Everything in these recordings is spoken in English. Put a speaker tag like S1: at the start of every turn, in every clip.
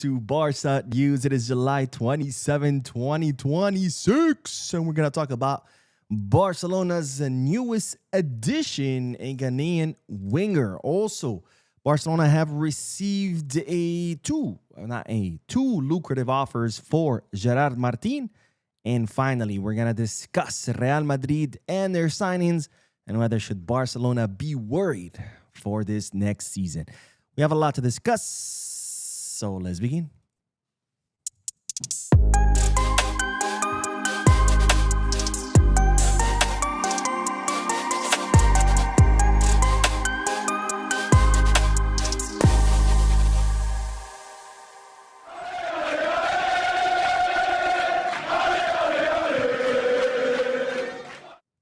S1: to Barça News. It is July 27, 2026, and we're going to talk about Barcelona's newest addition, a Ghanaian winger. Also, Barcelona have received two lucrative offers for Gerard Martin. And finally, we're going to discuss Real Madrid and their signings and whether should Barcelona be worried for this next season. We have a lot to discuss, so let's begin.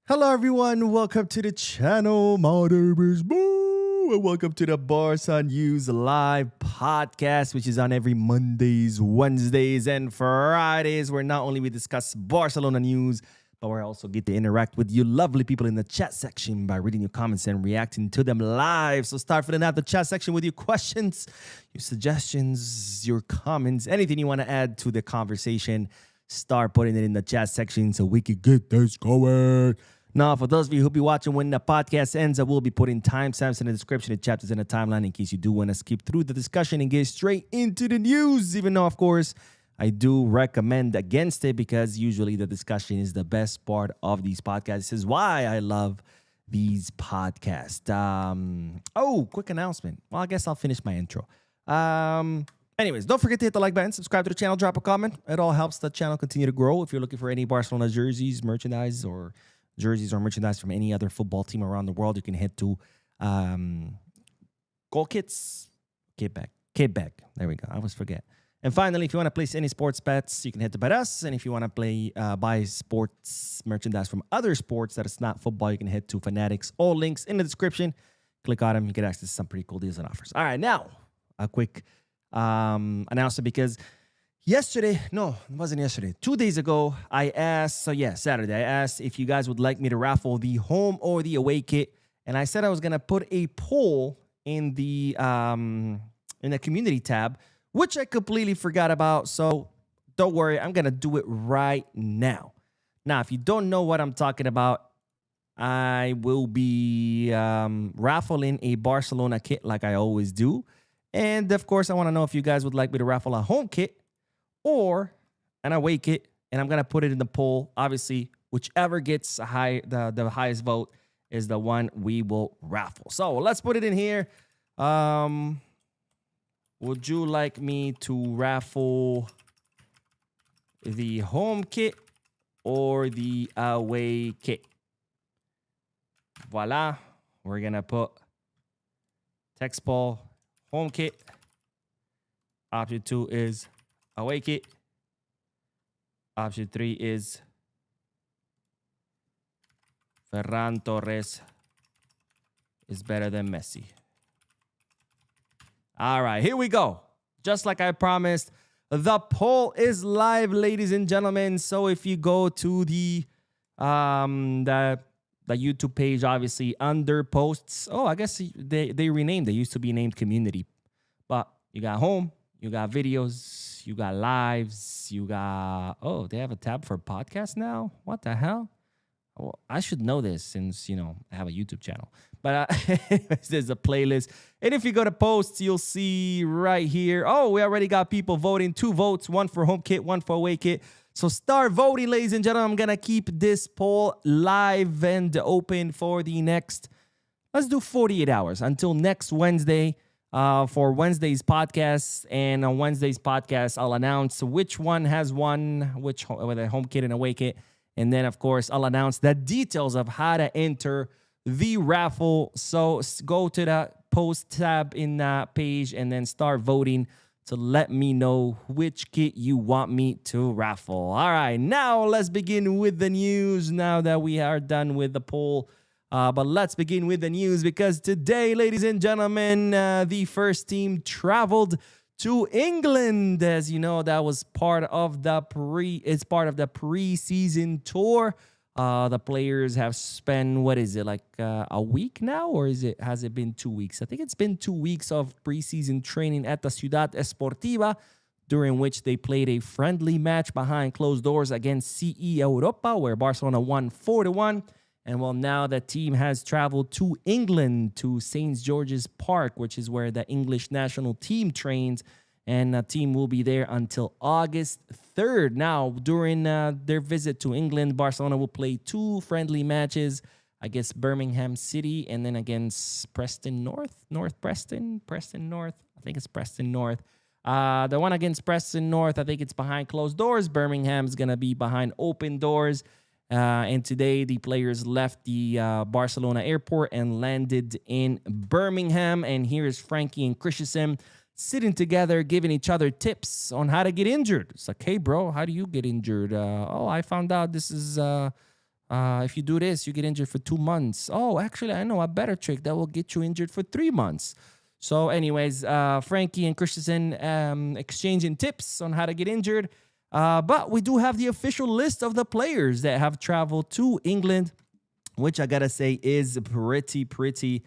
S1: Hello everyone, welcome to the channel. My name is Boo, and welcome to the Barça News Live podcast, which is on every Mondays, Wednesdays, and Fridays, where not only we discuss Barcelona news, but we also get to interact with you lovely people in the chat section by reading your comments and reacting to them live. So start filling out the chat section with your questions, your suggestions, your comments, anything you want to add to the conversation. Start putting it in the chat section so we can get this going. Now, for those of you who'll be watching when the podcast ends, I will be putting timestamps in the description, the chapters in the timeline, in case you do want to skip through the discussion and get straight into the news. Even though, of course, I do recommend against it because usually the discussion is the best part of these podcasts. This is why I love these podcasts. Quick announcement. Well, I guess I'll finish my intro. Anyways, don't forget to hit the like button, subscribe to the channel, drop a comment. It all helps the channel continue to grow. If you're looking for any Barcelona jerseys, merchandise from any other football team around the world, you can head to Goal Kits, Kit Bag. There we go. I always forget. And finally, if you want to place any sports bets, you can head to Bet Us. And if you want to buy sports merchandise from other sports that is not football, you can head to Fanatics. All links in the description. Click on them. You get access to some pretty cool deals and offers. All right, now a quick announcement because it wasn't yesterday. 2 days ago, Saturday, I asked if you guys would like me to raffle the home or the away kit. And I said I was going to put a poll in the community tab, which I completely forgot about. So don't worry, I'm going to do it right now. Now, if you don't know what I'm talking about, I will be raffling a Barcelona kit like I always do. And, of course, I want to know if you guys would like me to raffle a home kit or an away kit, and I'm going to put it in the poll. Obviously, whichever gets the highest vote is the one we will raffle. So let's put it in here. Would you like me to raffle the home kit or the away kit? Voila. We're going to put text poll home kit. Option 2 is away kit. Option 3 is Ferran Torres is better than Messi. All right, here we go. Just like I promised, the poll is live, ladies and gentlemen. So if you go to the YouTube page, obviously under posts. Oh, I guess they renamed. They used to be named community, but you got home. You got videos, you got lives, they have a tab for podcasts now? What the hell? Well, I should know this since, I have a YouTube channel. But there's a playlist. And if you go to posts, you'll see right here. Oh, we already got people voting. 2 votes, 1 for home kit, 1 for away kit. So start voting, ladies and gentlemen. I'm going to keep this poll live and open for the next, let's do 48 hours until next Wednesday. For Wednesday's podcast, and on Wednesday's podcast, I'll announce which one has won, whether home kit and away kit, and then of course I'll announce the details of how to enter the raffle. So go to the post tab in that page and then start voting to let me know which kit you want me to raffle. All right, now let's begin with the news. Now that we are done with the poll. But let's begin with the news because today, ladies and gentlemen, the first team traveled to England. As you know, that was part of the preseason tour. The players have spent, a week now? Or has it been 2 weeks? I think it's been 2 weeks of preseason training at the Ciudad Esportiva, during which they played a friendly match behind closed doors against CE Europa, where Barcelona won 4-1. And well, now the team has traveled to England, to St. George's Park, which is where the English national team trains. And the team will be there until August 3rd. Now, during their visit to England, Barcelona will play 2 friendly matches against Birmingham City and then against Preston North. Preston North. I think it's Preston North. The one against Preston North, I think it's behind closed doors. Birmingham's going to be behind open doors. And today, the players left the Barcelona airport and landed in Birmingham. And here is Frankie and Christensen sitting together, giving each other tips on how to get injured. It's like, hey, bro, how do you get injured? I found out this is, if you do this, you get injured for 2 months. Oh, actually, I know a better trick that will get you injured for 3 months. So anyways, Frankie and Christensen exchanging tips on how to get injured. But we do have the official list of the players that have traveled to England, which I gotta say is pretty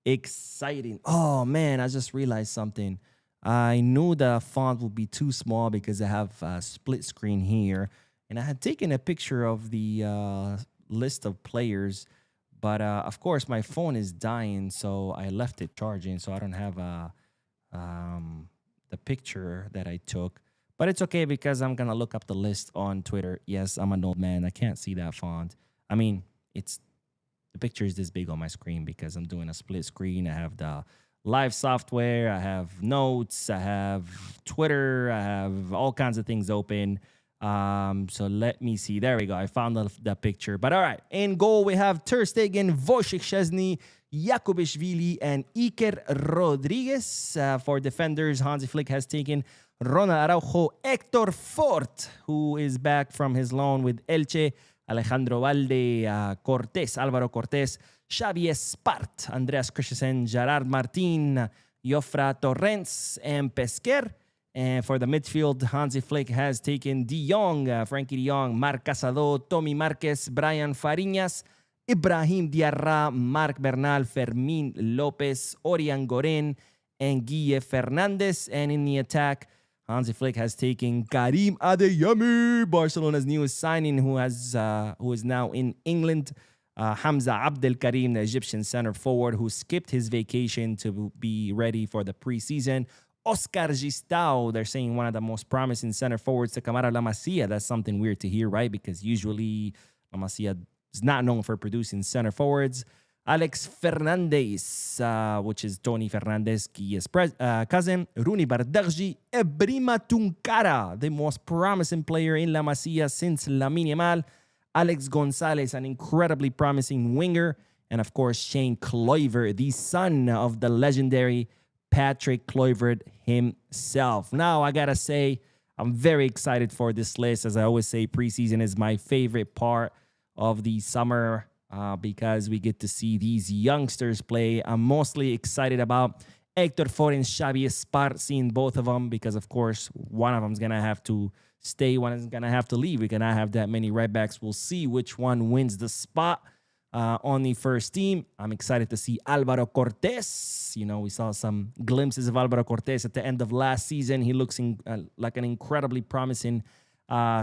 S1: exciting. Oh man, I just realized something. I knew the font would be too small because I have a split screen here, and I had taken a picture of the list of players, but of course my phone is dying, so I left it charging, so I don't have the picture that I took. But it's okay because I'm going to look up the list on Twitter. Yes, I'm an old man. I can't see that font. I mean, the picture is this big on my screen because I'm doing a split screen. I have the live software. I have notes. I have Twitter. I have all kinds of things open. So let me see. There we go. I found the picture. But all right. In goal, we have Ter Stegen, Wojciech Szczesny, Jakubishvili, and Iker Rodriguez. For defenders, Hansi Flick has taken Ronald Araujo, Hector Fort, who is back from his loan with Elche, Alejandro Valde, Alvaro Cortés, Xavi Espart, Andreas Christensen, Gerard Martin, Jofra Torrents, and Pesquer. And for the midfield, Hansi Flick has taken De Jong, Frankie De Jong, Marc Casado, Tommy Marquez, Brian Fariñas, Ibrahim Diarra, Marc Bernal, Fermín López, Orián Goren, and Guille Fernandez. And in the attack, Hansi Flick has taken Karim Adeyemi, Barcelona's newest signing, who is now in England. Hamza Abdel Karim, the Egyptian center forward, who skipped his vacation to be ready for the preseason. Oscar Gistau, they're saying one of the most promising center forwards to come out of La Masia. That's something weird to hear, right? Because usually La Masia is not known for producing center forwards. Alex Fernandez, which is Tony Fernandez's cousin. Rooney Bardghji. Ebrima Tunkara, the most promising player in La Masia since Lamine Yamal. Alex Gonzalez, an incredibly promising winger. And of course, Shane Kluivert, the son of the legendary Patrick Kluivert himself. Now, I gotta say, I'm very excited for this list. As I always say, preseason is my favorite part of the summer because we get to see these youngsters play. I'm mostly excited about Hector Fort and Xavi Espart, seeing both of them because, of course, one of them is going to have to stay, one is going to have to leave. We cannot have that many right backs. We'll see which one wins the spot on the first team. I'm excited to see Alvaro Cortés. You know, we saw some glimpses of Alvaro Cortés at the end of last season. He looks like an incredibly promising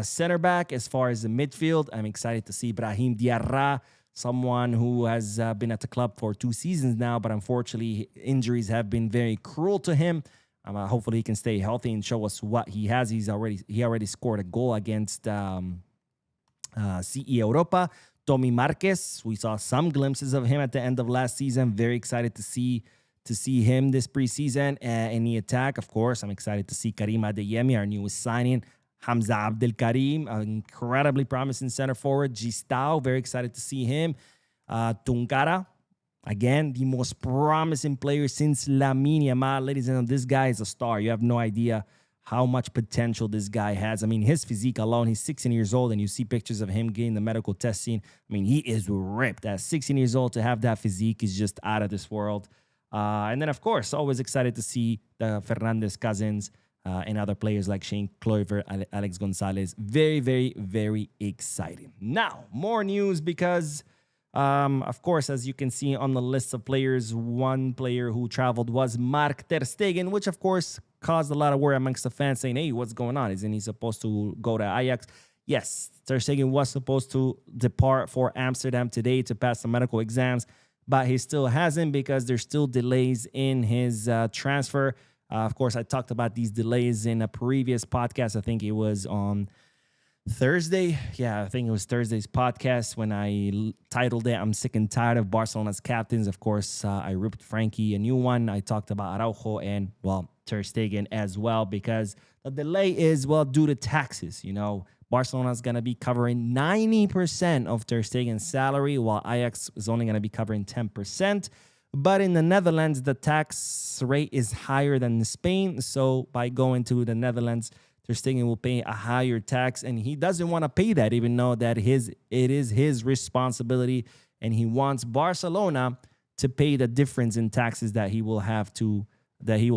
S1: center back. As far as the midfield, I'm excited to see Brahim Diarra, someone who has been at the club for 2 seasons now, but unfortunately injuries have been very cruel to him. Hopefully he can stay healthy and show us what he has. He already scored a goal against CE Europa. Tommy Marquez, we saw some glimpses of him at the end of last season. Very excited to see him this preseason. In the attack, of course, I'm excited to see Karim Adeyemi, our newest signing. Hamza Abdel Karim, an incredibly promising center forward. Gistau, very excited to see him. Tunkara, again, the most promising player since Lamine Yamal. Ladies and gentlemen, this guy is a star. You have no idea how much potential this guy has. I mean, his physique alone, he's 16 years old, and you see pictures of him getting the medical testing. I mean, he is ripped. At 16 years old, to have that physique is just out of this world. And then, of course, always excited to see the Fernandez cousins and other players like Shane Kluivert, Alex Gonzalez. Very, very, very exciting. Now, more news because Of course, as you can see on the list of players, one player who traveled was Mark Ter Stegen, which of course caused a lot of worry amongst the fans saying, hey, what's going on? Isn't he supposed to go to Ajax? Yes, Ter Stegen was supposed to depart for Amsterdam today to pass the medical exams, but he still hasn't because there's still delays in his transfer. Of course, I talked about these delays in a previous podcast. I think it was on Thursday. Yeah, I think it was Thursday's podcast when I titled it, I'm sick and tired of Barcelona's captains. Of course, I ripped Frankie a new one. I talked about Araujo and, well, Ter Stegen as well because the delay is, well, due to taxes. You know, Barcelona's going to be covering 90% of Ter Stegen's salary, while Ajax is only going to be covering 10%. But in the Netherlands, the tax rate is higher than in Spain. So by going to the Netherlands, Ter Stegen will pay a higher tax, and he doesn't want to pay that, even though that it is his responsibility, and he wants Barcelona to pay the difference in taxes that he will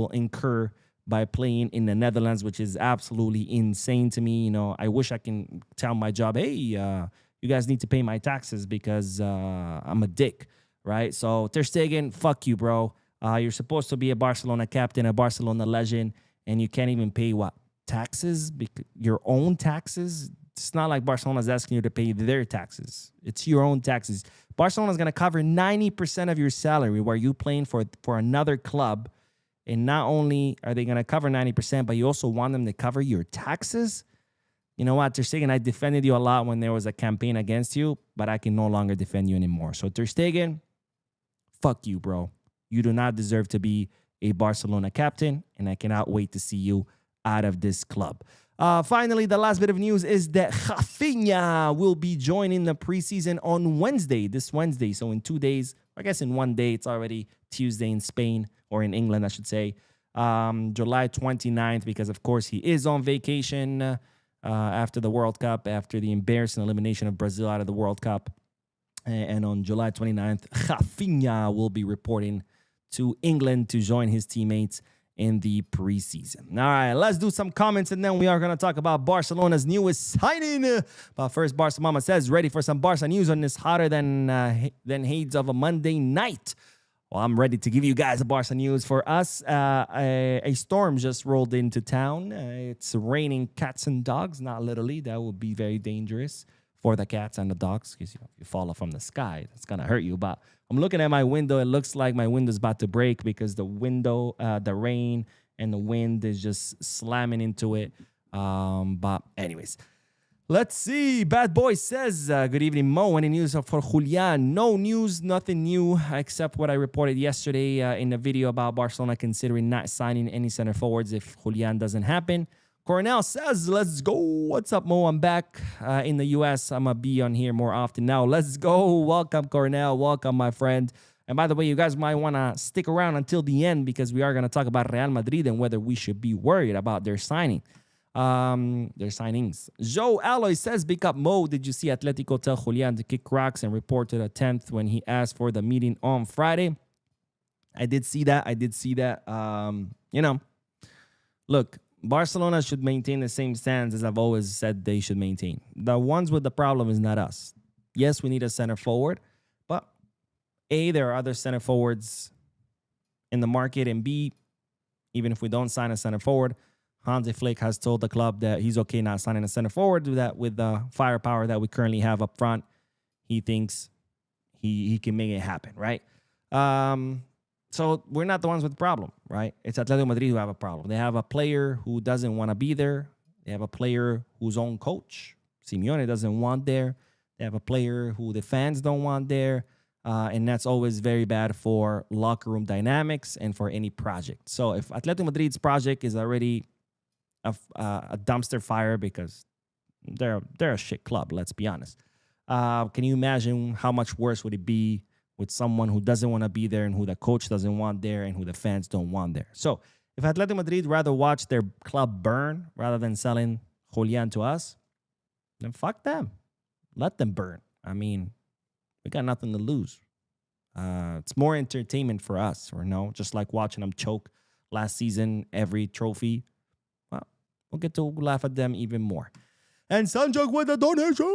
S1: incur by playing in the Netherlands, which is absolutely insane to me. You know, I wish I can tell my job, hey, you guys need to pay my taxes because I'm a dick, right? So Ter Stegen, fuck you, bro. You're supposed to be a Barcelona captain, a Barcelona legend, and you can't even pay what? Taxes, your own taxes. It's not like Barcelona's asking you to pay their taxes. It's your own taxes. Barcelona's going to cover 90% of your salary while you playing for another club. And not only are they going to cover 90%, but you also want them to cover your taxes. You know what, Ter Stegen, I defended you a lot when there was a campaign against you, but I can no longer defend you anymore. So Ter Stegen, fuck you, bro. You do not deserve to be a Barcelona captain, and I cannot wait to see you out of this club. Finally, the last bit of news is that Rafinha will be joining the preseason on Wednesday, this Wednesday. So in 2 days, I guess in 1 day, it's already Tuesday in Spain, or in England, I should say, July 29th, because, of course, he is on vacation after the World Cup, after the embarrassing elimination of Brazil out of the World Cup. And on July 29th, Rafinha will be reporting to England to join his teammates in the preseason. All right, let's do some comments, and then we are going to talk about Barcelona's newest signing. But first, Barca Mama says, ready for some Barca news on this hotter than Hades of a Monday night. Well, I'm ready to give you guys a Barca news. For us, a storm just rolled into town. It's raining cats and dogs, not literally. That would be very dangerous for the cats and the dogs, because if you fall from the sky, it's going to hurt you. But I'm looking at my window. It looks like my window's about to break because the rain and the wind is just slamming into it. But anyways, let's see. Bad Boy says, good evening, Mo. Any news for Julian? No news, nothing new, except what I reported yesterday in the video about Barcelona considering not signing any center forwards if Julian doesn't happen. Cornell says, let's go. What's up, Mo? I'm back in the U.S. I'm going to be on here more often now. Let's go. Welcome, Cornell. Welcome, my friend. And by the way, you guys might want to stick around until the end because we are going to talk about Real Madrid and whether we should be worried about their signing. Their signings. Joe Alloy says, big up, Mo. Did you see Atletico tell Julian to kick rocks and report to the 10th when he asked for the meeting on Friday? I did see that. Look, Barcelona should maintain the same stance as I've always said they should maintain. The ones with the problem is not us. Yes, we need a center forward, but A, there are other center forwards in the market, and B, even if we don't sign a center forward, Hansi Flick has told the club that he's okay not signing a center forward, that with the firepower that we currently have up front, he thinks he can make it happen, right? So we're not the ones with the problem, right? It's Atletico Madrid who have a problem. They have a player who doesn't want to be there. They have a player whose own coach, Simeone, doesn't want there. They have a player who the fans don't want there. And that's always very bad for locker room dynamics and for any project. So if Atletico Madrid's project is already a dumpster fire because they're a shit club, let's be honest. Can you imagine how much worse would it be with someone who doesn't want to be there and who the coach doesn't want there and who the fans don't want there? So if Atletico Madrid rather watch their club burn rather than selling Julian to us, then fuck them. Let them burn. I mean, we got nothing to lose. It's more entertainment for us, or no, just like watching them choke last season, every trophy. Well, we'll get to laugh at them even more. And Sanjog with the donation.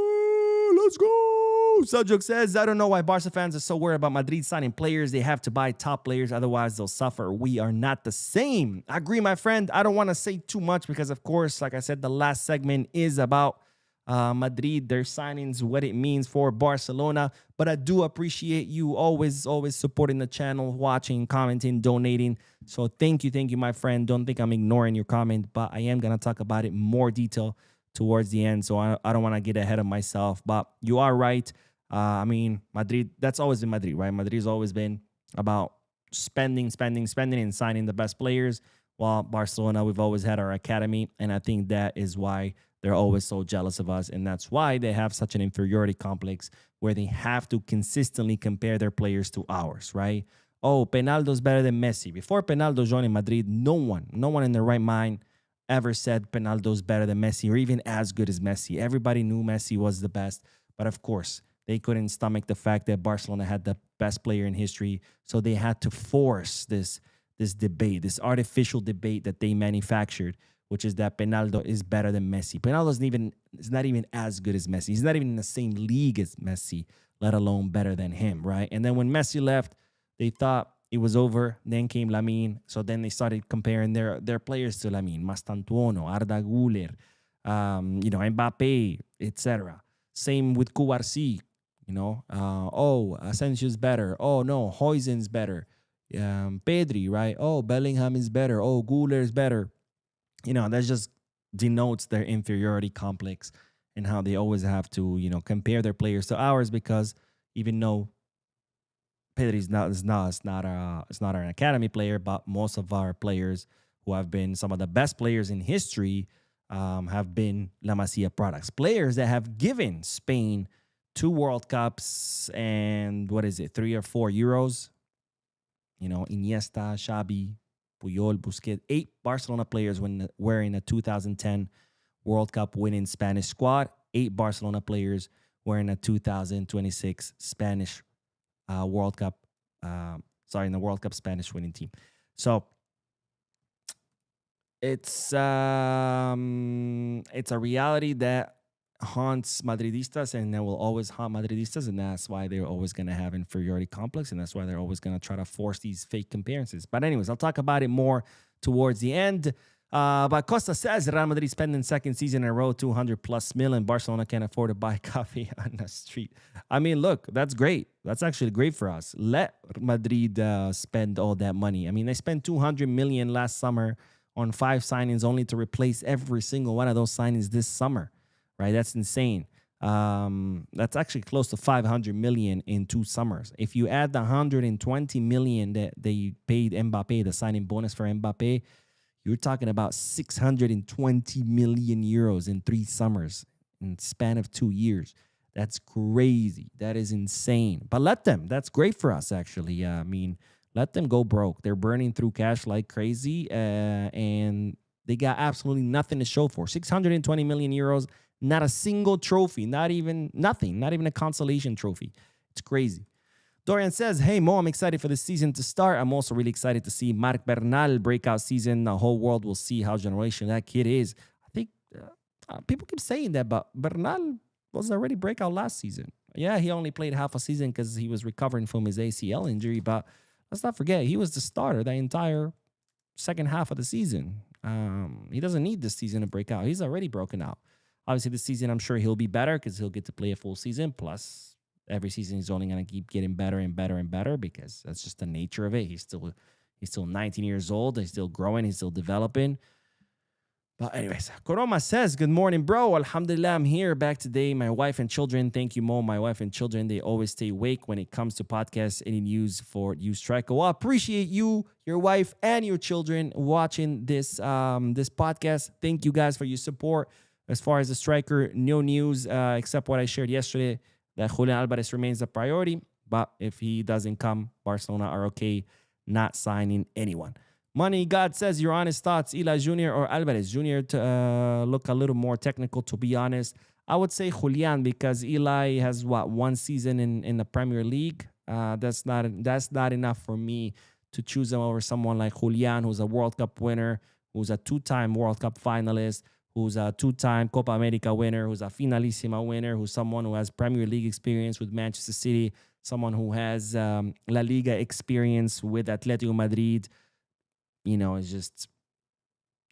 S1: Let's go. Seljuk says, I don't know why Barca fans are so worried about Madrid signing players. They have to buy top players, otherwise they'll suffer. We are not the same. I agree, my friend. I don't want to say too much because, of course, like I said, the last segment is about Madrid, their signings, what it means for Barcelona. But I do appreciate you always supporting the channel, watching, commenting, donating. So thank you, my friend. Don't think I'm ignoring your comment, but I am going to talk about it in more detail towards the end. So I don't want to get ahead of myself. But you are right. I mean, Madrid, that's always been Madrid, right? Madrid's always been about spending, and signing the best players. While Barcelona, we've always had our academy. And I think that is why they're always so jealous of us. And that's why they have such an inferiority complex where they have to consistently compare their players to ours, right? Oh, Penaldo's better than Messi. Before Penaldo joined Madrid, no one in their right mind ever said Penaldo's better than Messi or even as good as Messi. Everybody knew Messi was the best. But of course, they couldn't stomach the fact that Barcelona had the best player in history. So they had to force this debate, this artificial debate that they manufactured, which is that Penaldo is better than Messi. Penaldo is not even as good as Messi. He's not even in the same league as Messi, let alone better than him, right? And then when Messi left, they thought it was over. Then came Lamine. So then they started comparing their players to Lamine, Mastantuono, Arda Güler, Mbappe, etc. Same with Cubarsí, Asensio's better. Oh, no, Huijsen's better. Pedri, right? Oh, Bellingham is better. Oh, Güler is better. That just denotes their inferiority complex and how they always have to, compare their players to ours, because even though Pedri is not an academy player, but most of our players who have been some of the best players in history have been La Masia products. Players that have given Spain 2 World Cups and 3 or 4 Euros. Iniesta, Xavi, Puyol, Busquets, 8 Barcelona players were in a 2010 World Cup winning Spanish squad. 8 Barcelona players were in a 2026 Spanish World Cup. In the World Cup Spanish winning team. So it's a reality that haunts Madridistas, and that will always haunt Madridistas, and that's why they're always going to have inferiority complex, and that's why they're always going to try to force these fake comparisons. But anyways, I'll talk about it more towards the end. But Costa says Real Madrid spending second season in a row, 200+ million. Barcelona can't afford to buy coffee on the street. I mean, look, that's great. That's actually great for us. Let Madrid spend all that money. I mean, they spent 200 million last summer on 5 signings, only to replace every single one of those signings this summer. Right, that's insane. That's actually close to 500 million in 2 summers. If you add the 120 million that they paid Mbappe, the signing bonus for Mbappe, you're talking about 620 million euros in 3 summers in the span of 2 years. That's crazy. That is insane. But let them. That's great for us, actually. I mean, let them go broke. They're burning through cash like crazy, and they got absolutely nothing to show for. 620 million euros. Not a single trophy, not even a consolation trophy. It's crazy. Dorian says, hey, Mo, I'm excited for the season to start. I'm also really excited to see Marc Bernal breakout season. The whole world will see how generational that kid is. I think people keep saying that, but Bernal was already breakout last season. Yeah, he only played half a season because he was recovering from his ACL injury, but let's not forget, he was the starter the entire second half of the season. He doesn't need this season to break out. He's already broken out. Obviously, this season, I'm sure he'll be better because he'll get to play a full season. Plus, every season he's only going to keep getting better and better and better because that's just the nature of it. He's still 19 years old. He's still growing. He's still developing. But anyways, Koroma says, good morning, bro. Alhamdulillah, I'm here back today. My wife and children, thank you, Mo. My wife and children, they always stay awake when it comes to podcasts. Any news for you, Striker? Well, I appreciate you, your wife, and your children watching this podcast. Thank you guys for your support. As far as the striker, no news except what I shared yesterday, that Julian Alvarez remains a priority. But if he doesn't come, Barcelona are okay not signing anyone. Money God says, your honest thoughts, Eli Jr. or Alvarez Jr. to look a little more technical, to be honest. I would say Julian because Eli has, 1 season in the Premier League. That's not enough for me to choose him over someone like Julian, who's a World Cup winner, who's a 2-time World Cup finalist, who's a two-time Copa America winner, who's a Finalissima winner, who's someone who has Premier League experience with Manchester City, someone who has La Liga experience with Atletico Madrid. It's just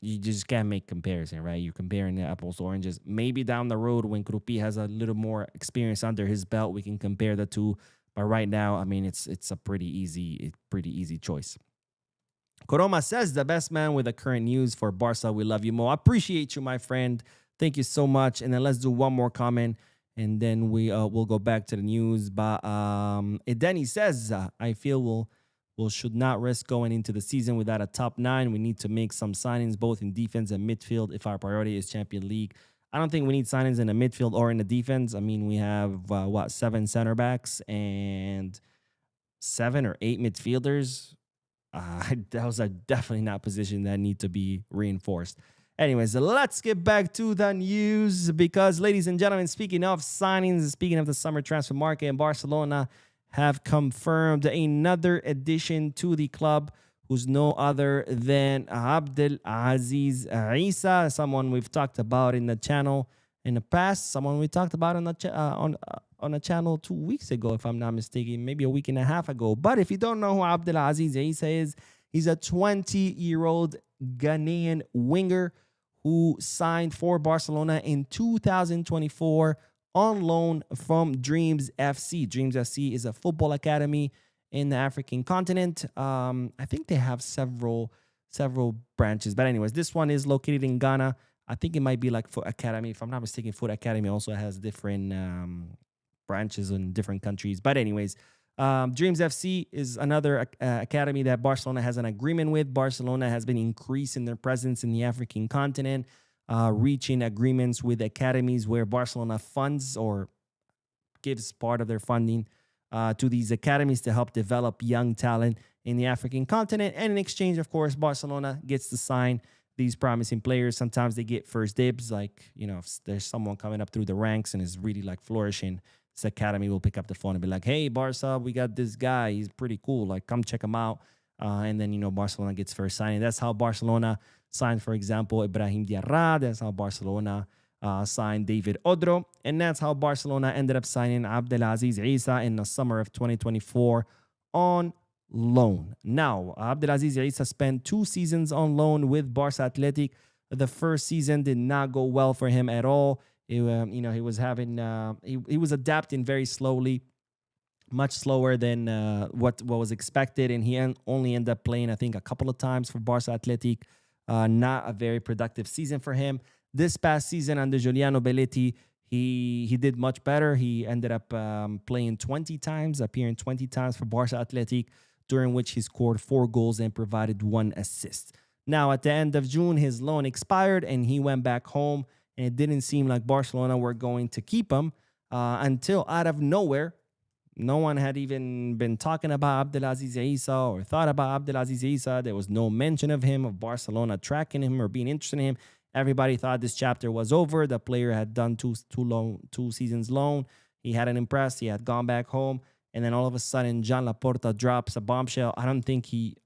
S1: you just can't make comparison, right? You're comparing the apples to oranges. Maybe down the road when Krupi has a little more experience under his belt, we can compare the two. But right now, I mean, it's a pretty easy choice. Koroma says the best man with the current news for Barca. We love you, Mo. I appreciate you, my friend. Thank you so much. And then let's do one more comment, and then we'll go back to the news. But Denny says I feel we'll should not risk going into the season without a top 9. We need to make some signings both in defense and midfield if our priority is Champions League. I don't think we need signings in the midfield or in the defense. I mean, we have 7 center backs and 7 or 8 midfielders. Those are definitely not positions that need to be reinforced. Anyways, let's get back to the news because, ladies and gentlemen, speaking of signings, speaking of the summer transfer market, in Barcelona have confirmed another addition to the club who's no other than Abdel Aziz Isa, someone we've talked about in the channel in the past, someone we talked about on the channel 2 weeks ago, if I'm not mistaken, maybe a week and a half ago. But if you don't know who Abdel Aziz Isa is, he's a 20-year-old Ghanaian winger who signed for Barcelona in 2024 on loan from Dreams FC. Dreams FC is a football academy in the African continent. I think they have several branches. But anyways, this one is located in Ghana. I think it might be like Foot Academy. If I'm not mistaken, Foot Academy also has different branches in different countries. But anyways, Dreams FC is another academy that Barcelona has an agreement with. Barcelona has been increasing their presence in the African continent, reaching agreements with academies where Barcelona funds or gives part of their funding to these academies to help develop young talent in the African continent. And in exchange, of course, Barcelona gets to sign these promising players. Sometimes they get first dibs, like, if there's someone coming up through the ranks and is really like flourishing, this academy will pick up the phone and be like, hey, Barca, we got this guy. He's pretty cool. Like, come check him out. And then, Barcelona gets first signing. That's how Barcelona signed, for example, Ibrahim Diarra. That's how Barcelona signed David Odro. And that's how Barcelona ended up signing Abdelaziz Isa in the summer of 2024 on loan. Now, Abdelaziz Isa spent 2 seasons on loan with Barça Athletic. The first season did not go well for him at all. He was adapting very slowly, much slower than what was expected, and he only ended up playing, I think, a couple of times for Barça Athletic. Not a very productive season for him. This past season under Giuliano Belletti, he did much better. He ended up playing 20 times, appearing 20 times for Barça Athletic, during which he scored 4 goals and provided 1 assist. Now, at the end of June, his loan expired and he went back home, and it didn't seem like Barcelona were going to keep him until out of nowhere, no one had even been talking about Abdelaziz Isa or thought about Abdelaziz Isa. There was no mention of him, of Barcelona tracking him or being interested in him. Everybody thought this chapter was over. The player had done two seasons loan. He hadn't impressed. He had gone back home. And then all of a sudden, Jean Laporta drops a bombshell. I don't think he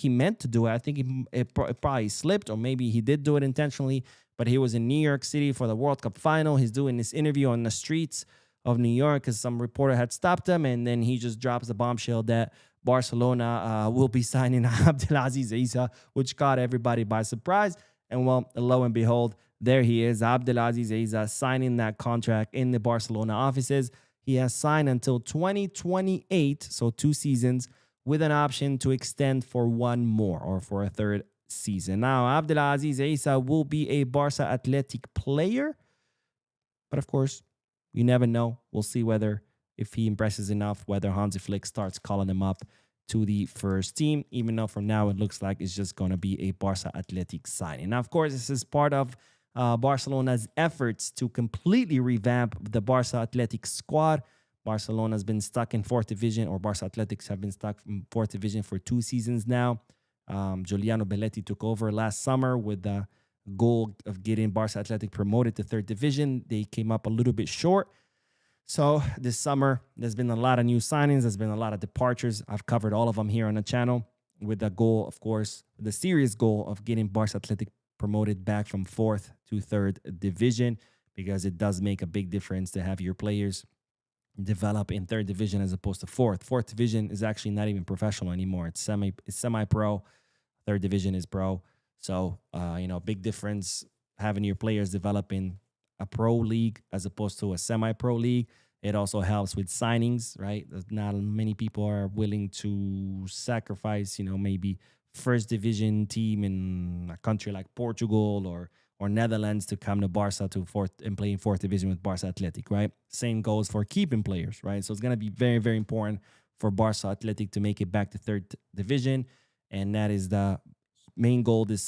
S1: meant to do it. I think it probably slipped, or maybe he did do it intentionally. But he was in New York City for the World Cup final. He's doing this interview on the streets of New York because some reporter had stopped him, and then he just drops the bombshell that Barcelona will be signing Abdelaziz Isa, which caught everybody by surprise. And well, lo and behold, there he is, Abdelaziz Isa, signing that contract in the Barcelona offices. He has signed until 2028, so 2 seasons, with an option to extend for 1 more or for a 3rd season. Now, Abdelaziz Isa will be a Barça Athletic player, but of course, you never know. We'll see if he impresses enough, whether Hansi Flick starts calling him up to the first team, even though from now it looks like it's just going to be a Barça Athletic signing. Now, of course, this is part of Barcelona's efforts to completely revamp the Barça Athletic squad. Barcelona's been stuck in 4th division, or Barça Athletics have been stuck in 4th division for 2 seasons now. Giuliano Belletti took over last summer with the goal of getting Barça Athletic promoted to 3rd division. They came up a little bit short. So this summer, there's been a lot of new signings. There's been a lot of departures. I've covered all of them here on the channel with the goal, of course, the serious goal of getting Barça Athletic promoted back from fourth to third division, because it does make a big difference to have your players develop in third division as opposed to fourth. Fourth division is actually not even professional anymore. It's semi pro. Third division is pro. So big difference having your players develop in a pro league as opposed to a semi pro league. It also helps with signings, right? Not many people are willing to sacrifice, maybe first division team in a country like Portugal or Netherlands to come to Barca to fourth and play in fourth division with Barca Athletic, right? Same goes for keeping players, right? So it's gonna be very, very important for Barca Athletic to make it back to third division, and that is the main goal this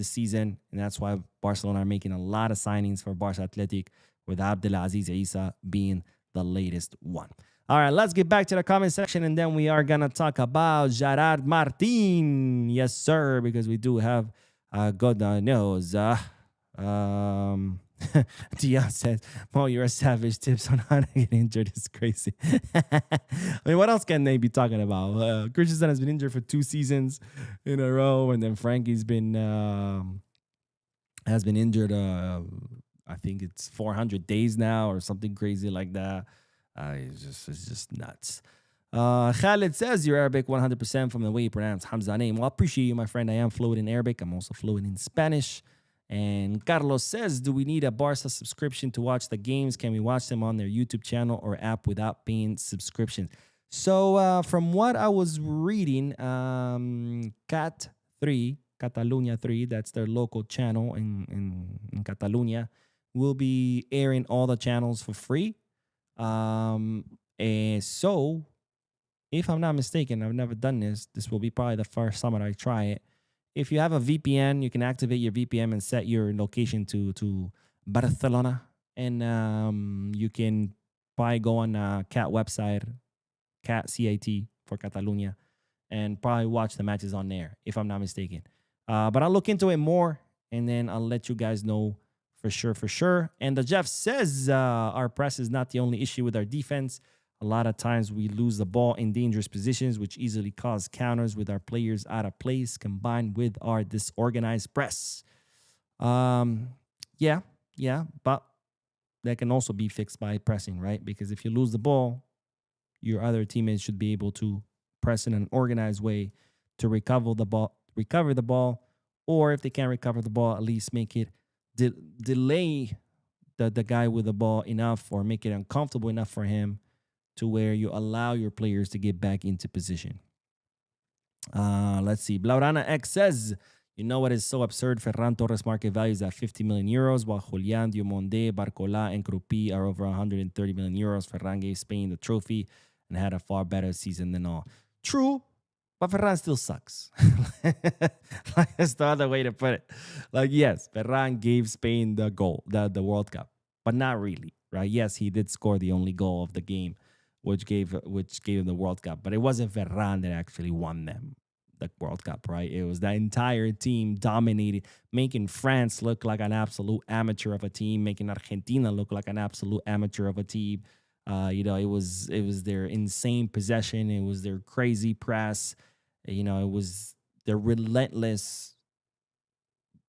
S1: season, and that's why Barcelona are making a lot of signings for Barca Athletic, with Abdelaziz Isa being the latest one. All right, let's get back to the comment section, and then we are gonna talk about Gerard Martin. Yes, sir, because we do have good news. Dion says, "Mo, you're a savage. Tips on how to get injured is crazy." I mean, what else can they be talking about? Christensen has been injured for 2 seasons in a row, and then Frankie's been has been injured. I think it's 400 days now or something crazy like that. It's just nuts. Khalid says you're Arabic 100% from the way you pronounce Hamza name. Well, I appreciate you, my friend. I am fluent in Arabic. I'm also fluent in Spanish. And Carlos says, do we need a Barca subscription to watch the games? Can we watch them on their YouTube channel or app without paying subscriptions? So from what I was reading, Catalunya 3, that's their local channel in Catalonia, will be airing all the channels for free. And so, if I'm not mistaken, I've never done this. This will be probably the first summer I try it. If you have a VPN, you can activate your VPN and set your location to Barcelona. And you can probably go on CAT website, CAT, CAT for Catalonia, and probably watch the matches on there, if I'm not mistaken. But I'll look into it more, and then I'll let you guys know for sure. And the Jeff says our press is not the only issue with our defense. A lot of times we lose the ball in dangerous positions, which easily cause counters with our players out of place, combined with our disorganized press. Yeah, but that can also be fixed by pressing, right? Because if you lose the ball, your other teammates should be able to press in an organized way to recover the ball, or if they can't recover the ball, at least make it delay the guy with the ball enough, or make it uncomfortable enough for him to where you allow your players to get back into position. Let's see. Blaurana X says, you know what is so absurd? Ferran Torres' market value is at 50 million euros, while Julian, Diomande, Barcola, and Krupi are over 130 million euros. Ferran gave Spain the trophy and had a far better season than all. True, but Ferran still sucks. That's the other way to put it. Like, yes, Ferran gave Spain the goal, the World Cup, but not really, right? Yes, he did score the only goal of the game, which gave them the World Cup. But it wasn't Ferran that actually won them the World Cup, right? It was the entire team dominating, making France look like an absolute amateur of a team, making Argentina look like an absolute amateur of a team. It was their insane possession. It was their crazy press. It was their relentless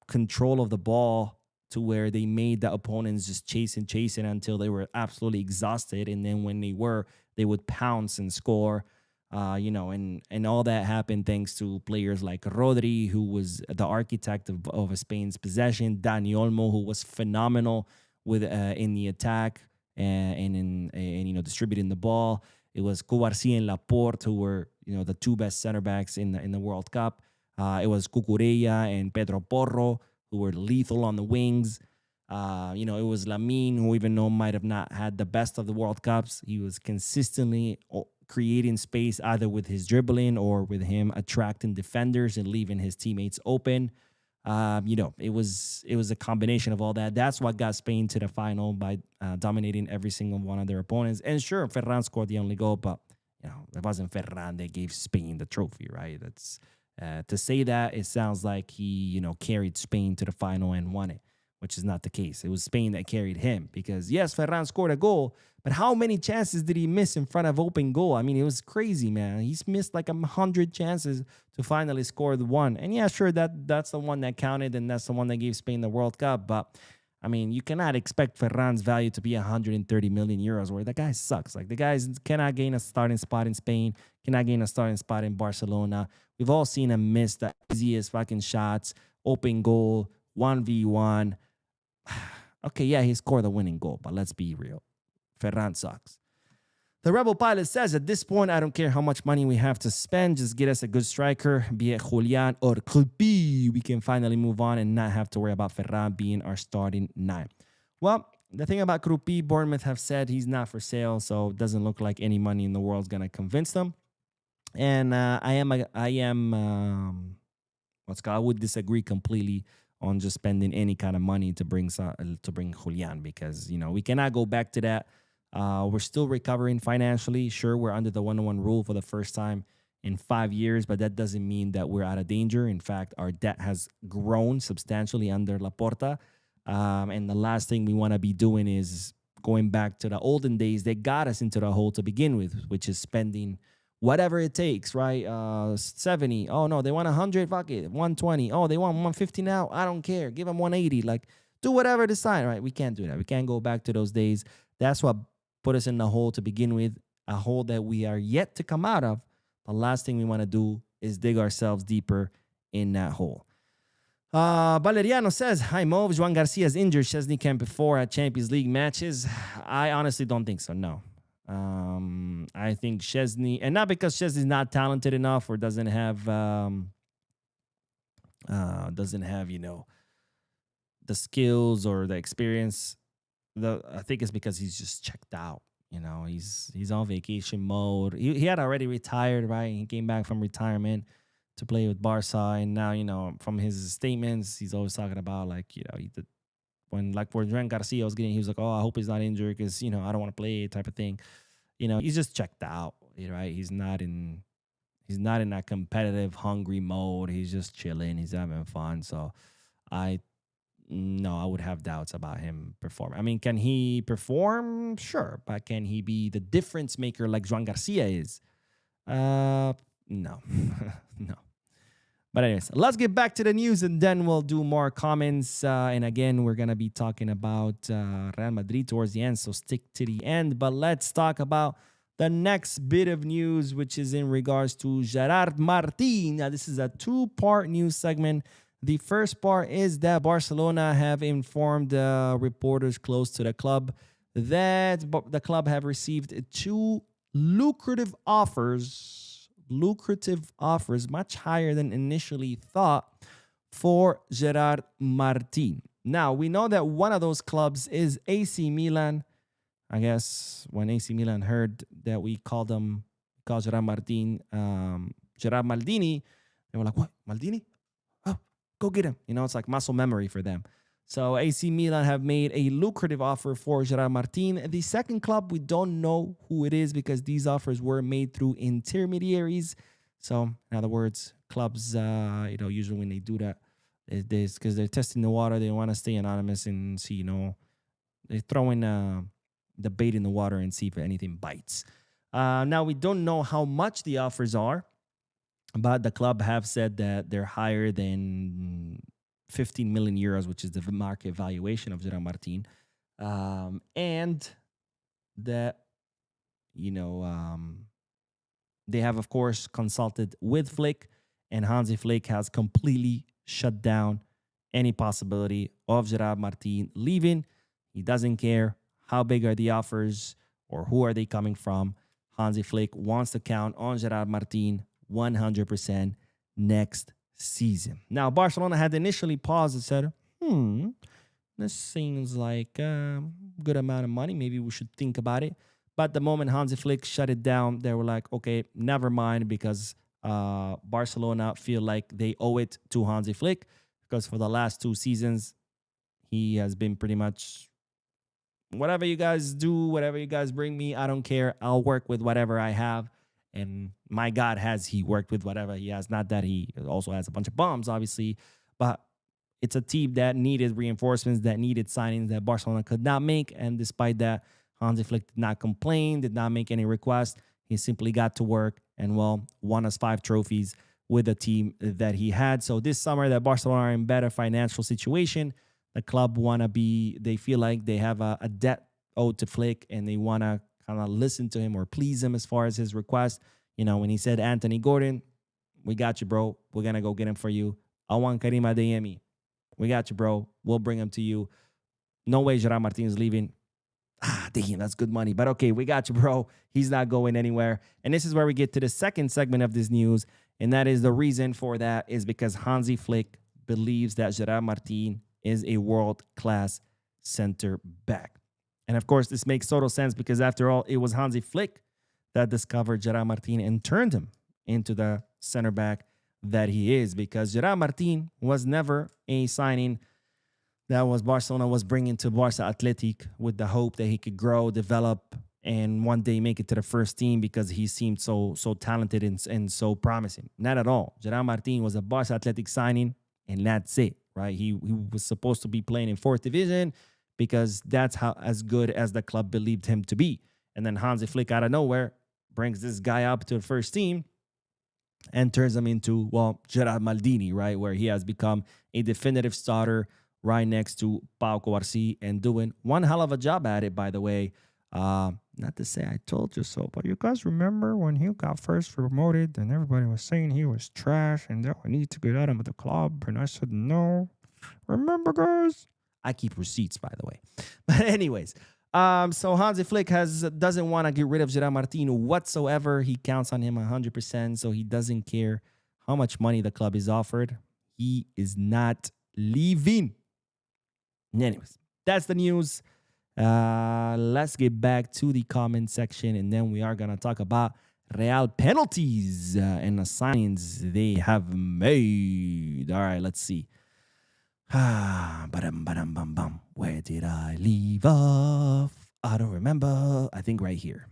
S1: control of the ball, to where they made the opponents just chasing until they were absolutely exhausted. And then when they would pounce and score, and all that happened thanks to players like Rodri, who was the architect of Spain's possession, Dani Olmo, who was phenomenal with in the attack and distributing the ball. It was Cubarsí and Laporte, who were the two best center backs in the World Cup. It was Cucurella and Pedro Porro, who were lethal on the wings. It was Lamine, who even though might have not had the best of the World Cups, he was consistently creating space either with his dribbling or with him attracting defenders and leaving his teammates open. It was a combination of all that. That's what got Spain to the final by dominating every single one of their opponents. And sure, Ferran scored the only goal, but it wasn't Ferran that gave Spain the trophy, right? That's to say that, it sounds like he carried Spain to the final and won it, which is not the case. It was Spain that carried him because, yes, Ferran scored a goal, but how many chances did he miss in front of open goal? I mean, it was crazy, man. He's missed like 100 chances to finally score the one. And yeah, sure, that's the one that counted, and that's the one that gave Spain the World Cup. But I mean, you cannot expect Ferran's value to be 130 million euros, where the guy sucks. Like, the guys cannot gain a starting spot in Spain, cannot gain a starting spot in Barcelona. We've all seen him miss the easiest fucking shots, open goal, 1v1. Okay, yeah, he scored the winning goal, but let's be real. Ferran sucks. The Rebel Pilot says, at this point, I don't care how much money we have to spend. Just get us a good striker, be it Julian or Krupi. We can finally move on and not have to worry about Ferran being our starting 9. Well, the thing about Krupi, Bournemouth have said he's not for sale, so it doesn't look like any money in the world is going to convince them. And I would disagree completely on just spending any kind of money to bring Julian, because, we cannot go back to that. We're still recovering financially. Sure, we're under the 1-1 rule for the first time in 5 years, but that doesn't mean that we're out of danger. In fact, our debt has grown substantially under Laporta. And the last thing we want to be doing is going back to the olden days that got us into the hole to begin with, which is spending whatever it takes, right? 70. Oh, no, they want 100. Fuck it. 120. Oh, they want 150 now. I don't care. Give them 180. Like, do whatever they decide, right? We can't do that. We can't go back to those days. That's what put us in the hole to begin with, a hole that we are yet to come out of. The last thing we want to do is dig ourselves deeper in that hole. Valeriano says, hi, Mov. Joan Garcia's injured. Szczesny came before at Champions League matches. I honestly don't think so, no. I think Szczesny, and not because Szczesny's not talented enough or doesn't have, the skills or the experience. I think it's because he's just checked out. He's on vacation mode. He had already retired, right? He came back from retirement to play with Barca, and now, from his statements, he's always talking about when Joan Garcia was he was like, oh, I hope he's not injured because, I don't want to play type of thing. He's just checked out, right? He's not in that competitive, hungry mode. He's just chilling. He's having fun. So I would have doubts about him performing. I mean, can he perform? Sure. But can he be the difference maker like Joan Garcia is? No. No. But anyways, let's get back to the news, and then we'll do more comments. And again, we're going to be talking about Real Madrid towards the end, so stick to the end. But let's talk about the next bit of news, which is in regards to Gerard Martin. Now, this is a 2-part news segment. The first part is that Barcelona have informed reporters close to the club that the club have received 2 lucrative offers, much higher than initially thought, for Gerard Martin. Now, we know that one of those clubs is AC Milan. I guess when AC Milan heard that we called Gerard Martin, Gerard Maldini, they were like, what, Maldini? Oh, go get him. It's like muscle memory for them. So AC Milan have made a lucrative offer for Gerard Martin. The second club, we don't know who it is because these offers were made through intermediaries. So, in other words, clubs, usually when they do that, it's because they're testing the water. They want to stay anonymous and see, they throw in the bait in the water and see if anything bites. Now, we don't know how much the offers are, but the club have said that they're higher than 15 million euros, which is the market valuation of Gerard Martin. And that, they have, of course, consulted with Flick, and Hansi Flick has completely shut down any possibility of Gerard Martin leaving. He doesn't care how big are the offers or who are they coming from. Hansi Flick wants to count on Gerard Martin 100% next season. Now, Barcelona had initially paused and said, this seems like a good amount of money. Maybe we should think about it. But the moment Hansi Flick shut it down, they were like, okay, never mind, because Barcelona feel like they owe it to Hansi Flick, because for the last 2 seasons, he has been pretty much, whatever you guys do, whatever you guys bring me, I don't care. I'll work with whatever I have. And my God, has he worked with whatever he has. Not that he also has a bunch of bombs, obviously, but it's a team that needed reinforcements, that needed signings that Barcelona could not make. And despite that, Hansi Flick did not complain, did not make any requests. He simply got to work and, well, won us 5 trophies with the team that he had. So this summer that Barcelona are in better financial situation, the club they feel like they have a debt owed to Flick, and they want to kind of listen to him or please him as far as his request. When he said, Anthony Gordon, we got you, bro. We're going to go get him for you. I want Karim Adeyemi. We got you, bro. We'll bring him to you. No way Gerard Martin is leaving. Damn, that's good money. But okay, we got you, bro. He's not going anywhere. And this is where we get to the second segment of this news. And that is the reason for that is because Hansi Flick believes that Gerard Martin is a world-class center back. And of course, this makes total sense because after all, it was Hansi Flick that discovered Gerard Martin and turned him into the center back that he is, because Gerard Martin was never a signing that Barcelona was bringing to Barça Athletic with the hope that he could grow, develop, and one day make it to the first team because he seemed so talented and so promising. Not at all. Gerard Martin was a Barça Athletic signing, and that's it, right? He was supposed to be playing in 4th division because that's how as good as the club believed him to be. And then Hansi Flick out of nowhere brings this guy up to the first team and turns him into, Gerard Maldini, right? Where he has become a definitive starter right next to Pau Cubarsí and doing one hell of a job at it, by the way. Not to say I told you so, but you guys remember when he got first promoted and everybody was saying he was trash and that we need to get out of the club, and I said no. Remember, guys? I keep receipts, by the way. But anyways, so Hansi Flick doesn't want to get rid of Gerard Martin whatsoever. He counts on him 100%, so he doesn't care how much money the club is offered. He is not leaving. Anyways, that's the news. Let's get back to the comment section, and then we are going to talk about Real penalties and the signings they have made. All right, let's see. Where did I leave off? I don't remember. I think right here.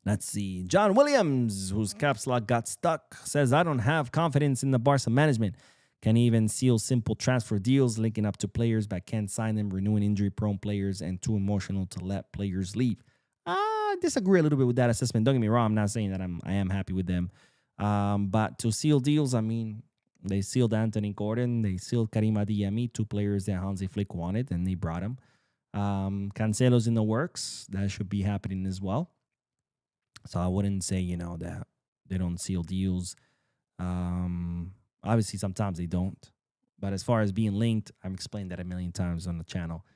S1: Let's see. John Williams, whose caps lock got stuck, says, I don't have confidence in the Barca management. Can even seal simple transfer deals, linking up to players but can't sign them, renewing injury-prone players, and too emotional to let players leave. I disagree a little bit with that assessment. Don't get me wrong. I'm not saying that I am happy with them. But to seal deals, I mean, they sealed Anthony Gordon. They sealed Karim Adeyemi, 2 players that Hansi Flick wanted, and they brought him. Cancelo's in the works. That should be happening as well. So I wouldn't say, that they don't seal deals. Obviously, sometimes they don't. But as far as being linked, I've explained that a million times on the channel.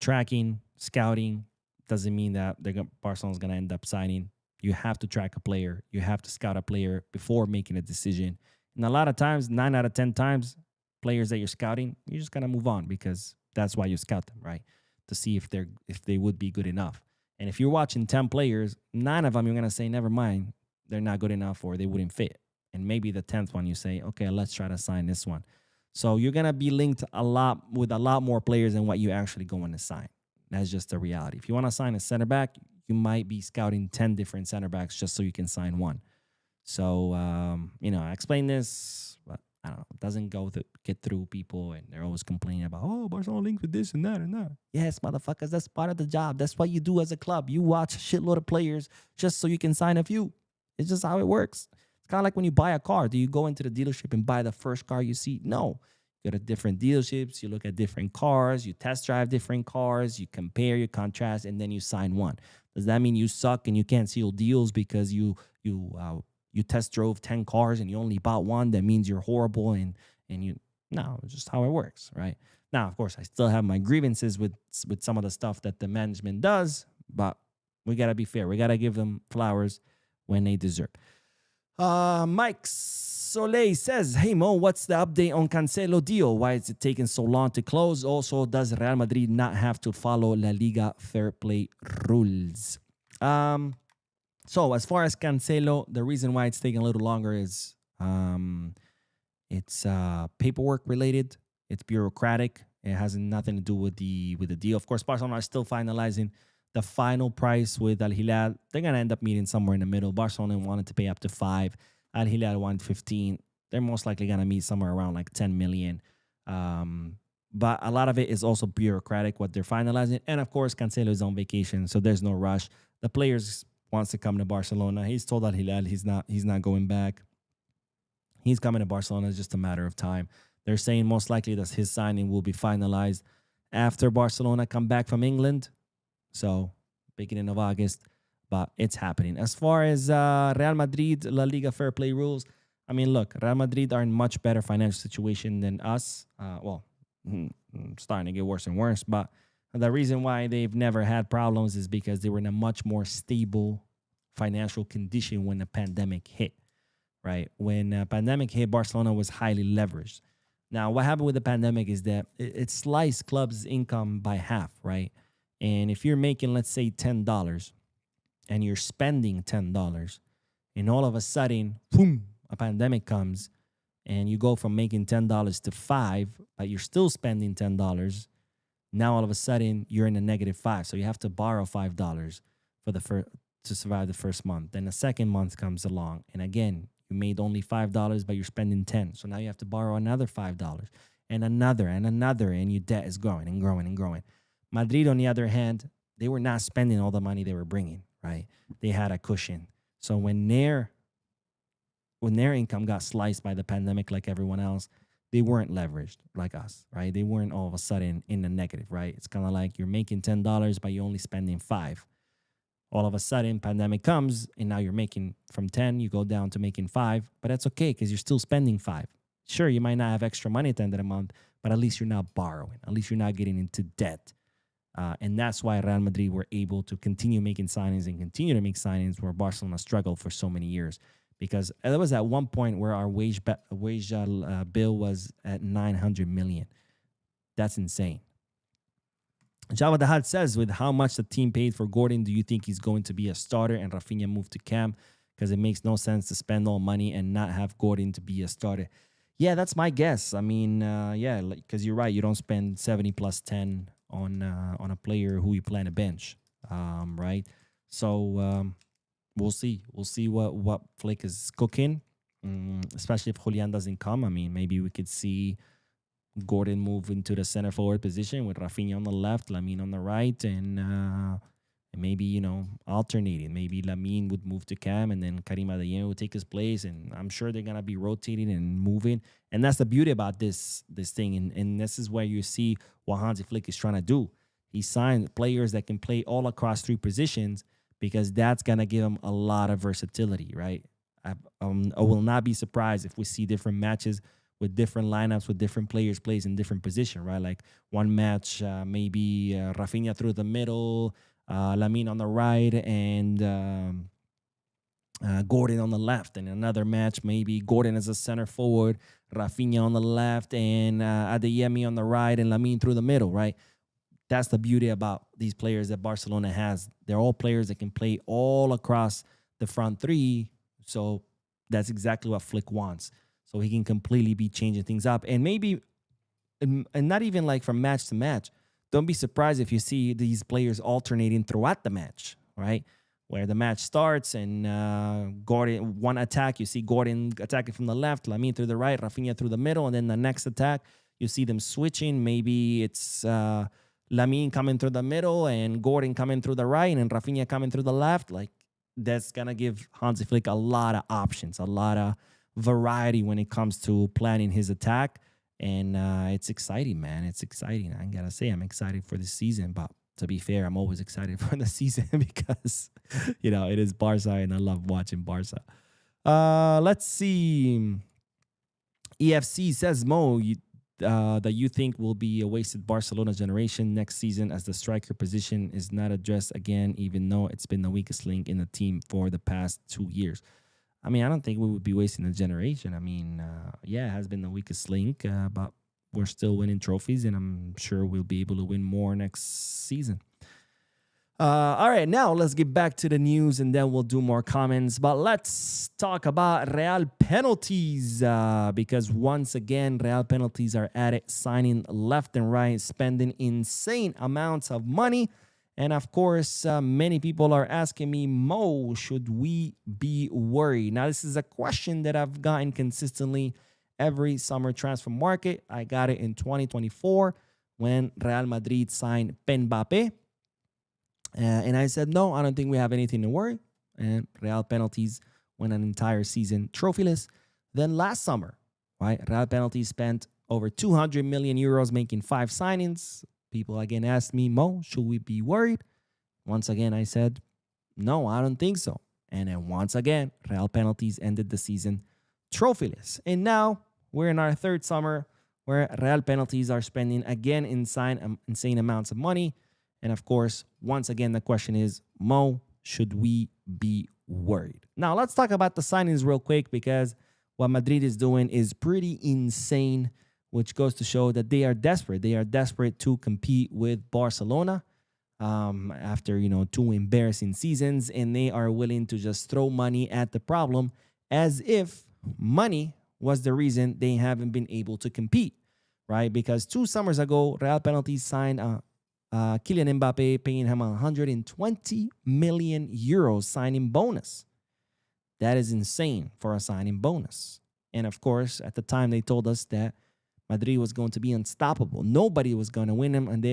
S1: Tracking, scouting, doesn't mean that Barcelona's going to end up signing. You have to track a player. You have to scout a player before making a decision. And a lot of times, 9 out of 10 times, players that you're scouting, you're just going to move on because that's why you scout them, right? To see if they would be good enough. And if you're watching 10 players, 9 of them, you're going to say, never mind, they're not good enough or they wouldn't fit. And maybe the 10th one, you say, okay, let's try to sign this one. So you're going to be linked with a lot more players than what you actually going to sign. That's just the reality. If you want to sign a center back, you might be scouting 10 different center backs just so you can sign one. So, I explain this, but I don't know. It doesn't get through people, and they're always complaining about, Barcelona linked with this and that and that. Yes, motherfuckers, that's part of the job. That's what you do as a club. You watch a shitload of players just so you can sign a few. It's just how it works. It's kind of like when you buy a car. Do you go into the dealership and buy the first car you see? No. You go to different dealerships. You look at different cars. You test drive different cars. You compare, you contrast, and then you sign one. Does that mean you suck and you can't seal deals because you test drove 10 cars and you only bought one? That means you're horrible and no, it's just how it works, right? Now, of course, I still have my grievances with some of the stuff that the management does, but we got to be fair. We got to give them flowers when they deserve. Mike Soleil says, hey, Mo, what's the update on Cancelo deal? Why is it taking so long to close? Also, does Real Madrid not have to follow La Liga fair play rules? So as far as Cancelo, the reason why it's taking a little longer is it's paperwork related. It's bureaucratic. It has nothing to do with the deal. Of course, Barcelona are still finalizing the final price with Al Hilal. They're going to end up meeting somewhere in the middle. Barcelona wanted to pay up to 5. Al Hilal wanted 15. They're most likely going to meet somewhere around like 10 million. Um, but a lot of it is also bureaucratic what they're finalizing. And of course, Cancelo is on vacation, so there's no rush. The players wants to come to Barcelona. He's told Al Hilal he's not going back. He's coming to Barcelona. It's just a matter of time. They're saying most likely that his signing will be finalized after Barcelona come back from England. So beginning of August, but it's happening. As far as Real Madrid, La Liga fair play rules, I mean, look, Real Madrid are in much better financial situation than us. Starting to get worse and worse. But the reason why they've never had problems is because they were in a much more stable financial condition when the pandemic hit, right? When the pandemic hit, Barcelona was highly leveraged. Now, what happened with the pandemic is that it sliced clubs' income by half, right? And if you're making, let's say, $10 and you're spending $10, and all of a sudden, boom, a pandemic comes and you go from making $10 to 5, but you're still spending $10. Now all of a sudden you're in a negative 5, so you have to borrow $5 for to survive the first month. Then the second month comes along, and again you made only $5, but you're spending 10. So now you have to borrow another $5 and another, and your debt is growing and growing and growing. Madrid, on the other hand, they were not spending all the money they were bringing, right? They had a cushion. So when their income got sliced by the pandemic like everyone else, they weren't leveraged like us, right? They weren't all of a sudden in the negative, right? It's kind of like you're making $10, but you're only spending 5. All of a sudden, pandemic comes, and now you're making from 10, you go down to making 5, but that's okay because you're still spending 5. Sure, you might not have extra money at the end of the month, but at least you're not borrowing. At least you're not getting into debt. And that's why Real Madrid were able to continue making signings and continue to make signings where Barcelona struggled for so many years. Because there was at one point where our wage bill was at 900 million. That's insane. Java Dahad says, with how much the team paid for Gordon, do you think he's going to be a starter and Rafinha move to camp? Because it makes no sense to spend all money and not have Gordon to be a starter. Yeah, that's my guess. I mean, because you're right. You don't spend 70 plus 10 on a player who you plan to bench, right? So we'll see. We'll see what Flick is cooking, especially if Julian doesn't come. I mean, maybe we could see Gordon move into the center forward position with Rafinha on the left, Lamine on the right, and maybe, alternating. Maybe Lamine would move to Cam, and then Karim Adeyemi would take his place, and I'm sure they're going to be rotating and moving. And that's the beauty about this thing, and this is where you see what Hansi Flick is trying to do. He signed players that can play all across 3 positions because that's going to give them a lot of versatility, right? I will not be surprised if we see different matches with different lineups, with different players plays in different position, right? Like one match, maybe Rafinha through the middle, Lamine on the right, and Gordon on the left. And another match, maybe Gordon as a center forward, Rafinha on the left, and Adeyemi on the right, and Lamine through the middle, right? That's the beauty about these players that Barcelona has. They're all players that can play all across the front 3. So that's exactly what Flick wants. So he can completely be changing things up. And maybe, and not even like from match to match. Don't be surprised if you see these players alternating throughout the match, right? Where the match starts and Gordon, one attack, you see Gordon attacking from the left, Lamine through the right, Rafinha through the middle. And then the next attack, you see them switching. Maybe it's Lamine coming through the middle and Gordon coming through the right and Rafinha coming through the left. Like, that's going to give Hansi Flick a lot of options, a lot of variety when it comes to planning his attack. And it's exciting, man. It's exciting. I got to say, I'm excited for this season. But to be fair, I'm always excited for the season because, it is Barca and I love watching Barca. Let's see. EFC says, Mo, that you think will be a wasted Barcelona generation next season as the striker position is not addressed again, even though it's been the weakest link in the team for the past 2 years. I mean, I don't think we would be wasting a generation. I mean, it has been the weakest link, but we're still winning trophies, and I'm sure we'll be able to win more next season. All right, now let's get back to the news, and then we'll do more comments. But let's talk about Real penalties, because once again, Real penalties are at it, signing left and right, spending insane amounts of money. And of course, many people are asking me, Mo, should we be worried? Now, this is a question that I've gotten consistently every summer transfer market. I got it in 2024 when Real Madrid signed Mbappe. And I said, no, I don't think we have anything to worry. And Real Penalties went an entire season trophyless. Then last summer, right, Real Penalties spent over 200 million euros making 5 signings. People again asked me, Mo, should we be worried? Once again, I said, no, I don't think so. And then once again, Real Penalties ended the season trophyless. And now we're in our third summer where Real Penalties are spending again insane amounts of money. And of course, once again, the question is, Mo, should we be worried? Now, let's talk about the signings real quick because what Madrid is doing is pretty insane, which goes to show that they are desperate. They are desperate to compete with Barcelona after, 2 embarrassing seasons, and they are willing to just throw money at the problem as if money was the reason they haven't been able to compete, right? Because 2 summers ago, Real Penalties signed Kylian Mbappe, paying him 120 million euros signing bonus. That is insane for a signing bonus. And of course, at the time, they told us that Madrid was going to be unstoppable. Nobody was going to win him, and they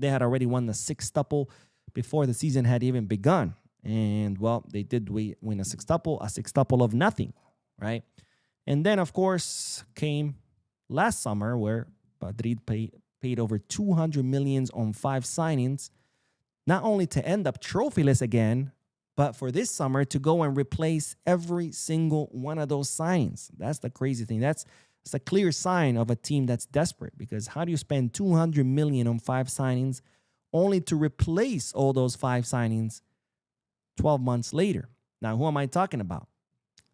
S1: had already won the sextuple before the season had even begun. And well, they did win a sextuple of nothing, right? And then, of course, came last summer where Madrid paid over 200 million on 5 signings, not only to end up trophyless again, but for this summer to go and replace every single one of those signings. That's the crazy thing. That's a clear sign of a team that's desperate, because how do you spend 200 million on 5 signings only to replace all those 5 signings 12 months later? Now, who am I talking about?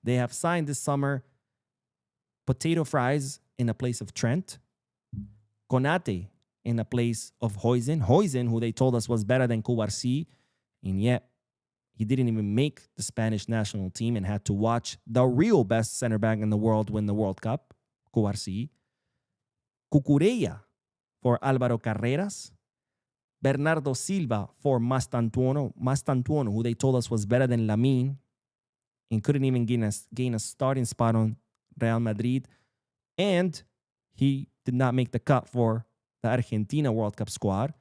S1: They have signed this summer Potato Fries in the place of Trent, Konate in the place of Huijsen, who they told us was better than Cubarsí, and yet he didn't even make the Spanish national team and had to watch the real best center back in the world win the World Cup, Cubarsí. Cucurella for Álvaro Carreras. Bernardo Silva for Mastantuono, who they told us was better than Lamine and couldn't even gain a starting spot on Real Madrid. And he did not make the cut for the Argentina World Cup squad.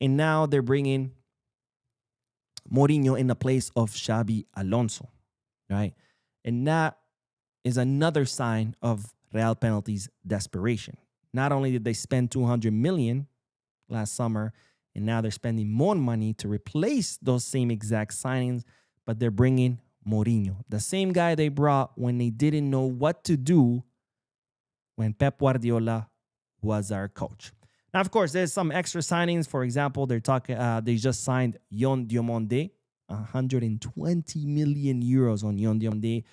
S1: And now they're bringing Mourinho in the place of Xabi Alonso, right? And that is another sign of Real Penalties' desperation. Not only did they spend 200 million last summer, and now they're spending more money to replace those same exact signings, but they're bringing Mourinho, the same guy they brought when they didn't know what to do when Pep Guardiola was our coach. Now, of course, there's some extra signings. For example, they just signed Yon Diomande, 120 million euros on Yon Diomande,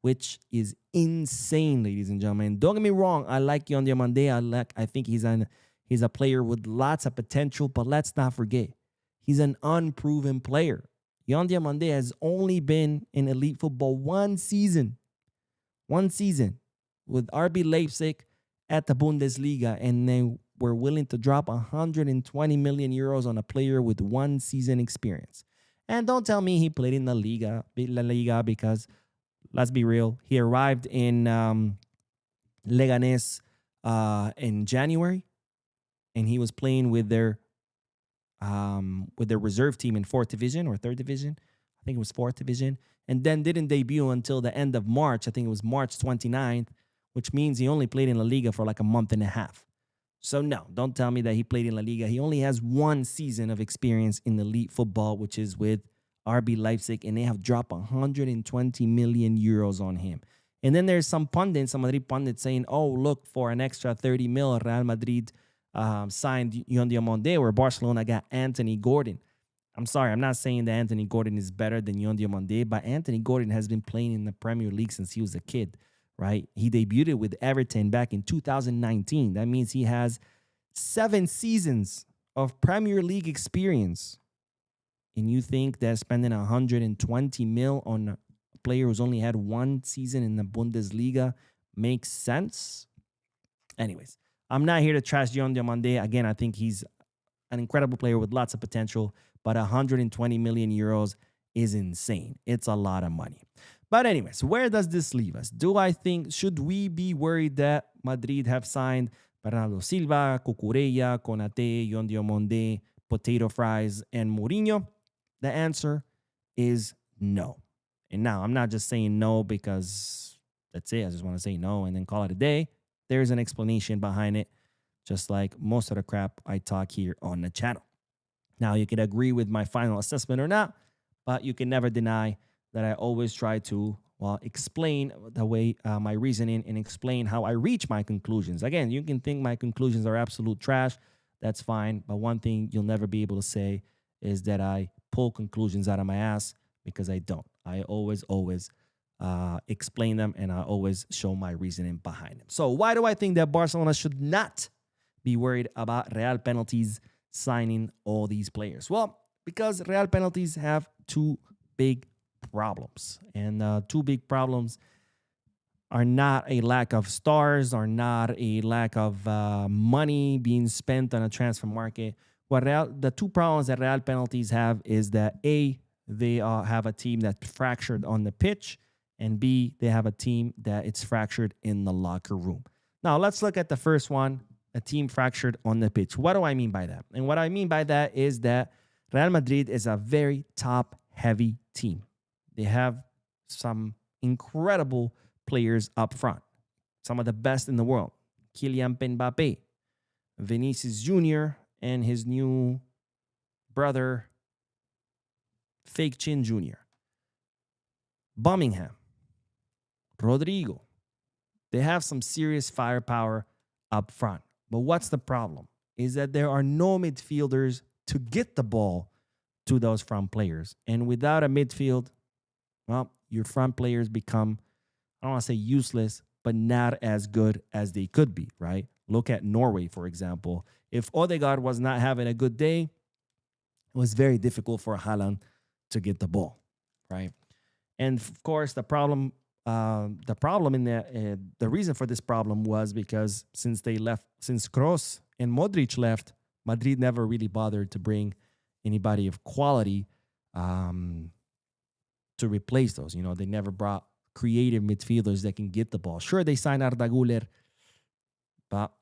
S1: which is insane, ladies and gentlemen. Don't get me wrong, I like Yon Diomande. I think he's a player with lots of potential, but let's not forget, he's an unproven player. Yon Diomande has only been in elite football one season with RB Leipzig at the Bundesliga, and they were willing to drop 120 million euros on a player with 1 season experience. And don't tell me he played in La Liga, because let's be real, he arrived in Leganés in January, and he was playing with their reserve team in 4th division or 3rd division. I think it was 4th division, and then didn't debut until the end of March. I think it was March 29th, which means he only played in La Liga for like a month and a half. So no, don't tell me that he played in La Liga. He only has 1 season of experience in elite football, which is with RB Leipzig, and they have dropped 120 million euros on him. And then there's some Madrid pundits saying, oh, look, for an extra 30 mil, Real Madrid signed Yon Diomande, where Barcelona got Anthony Gordon. I'm sorry, I'm not saying that Anthony Gordon is better than Yon Diomande, but Anthony Gordon has been playing in the Premier League since he was a kid, right? He debuted with Everton back in 2019. That means he has 7 seasons of Premier League experience. And you think that spending 120 mil on a player who's only had 1 season in the Bundesliga makes sense? Anyways, I'm not here to trash Yon Diomande. Again, I think he's an incredible player with lots of potential, but 120 million euros is insane. It's a lot of money. But anyways, where does this leave us? Should we be worried that Madrid have signed Bernardo Silva, Cucurella, Konate, Yon Diomande, Potato Fries, and Mourinho? The answer is no. And now I'm not just saying no because that's it. I just want to say no and then call it a day. There's an explanation behind it, just like most of the crap I talk here on the channel. Now, you can agree with my final assessment or not, but you can never deny that I always try to, explain the way my reasoning and explain how I reach my conclusions. Again, you can think my conclusions are absolute trash. That's fine. But one thing you'll never be able to say is that I pull conclusions out of my ass, because I don't. I always explain them, and I always show my reasoning behind them. So why do I think that Barcelona should not be worried about Real Penalties signing all these players? Well, because Real Penalties have two big problems. And two big problems are not a lack of stars, are not a lack of money being spent on a transfer market. The two problems that Real Penalties have is that A, they have a team that's fractured on the pitch, and B, they have a team that it's fractured in the locker room. Now, let's look at the first one, a team fractured on the pitch. What do I mean by that? And what I mean by that is that Real Madrid is a very top-heavy team. They have some incredible players up front, some of the best in the world. Kylian Mbappe, Vinicius Jr., and his new brother, Fake Chin Jr., Birmingham, Rodrigo. They have some serious firepower up front. But what's the problem? Is that there are no midfielders to get the ball to those front players. And without a midfield, well, your front players become, I don't want to say useless, but not as good as they could be, right? Look at Norway, for example. If Odegaard was not having a good day, it was very difficult for Haaland to get the ball, right? And of course, the reason for this problem was because since Kroos and Modric left, Madrid never really bothered to bring anybody of quality to replace those. You know, they never brought creative midfielders that can get the ball. Sure, they signed Arda Güler, but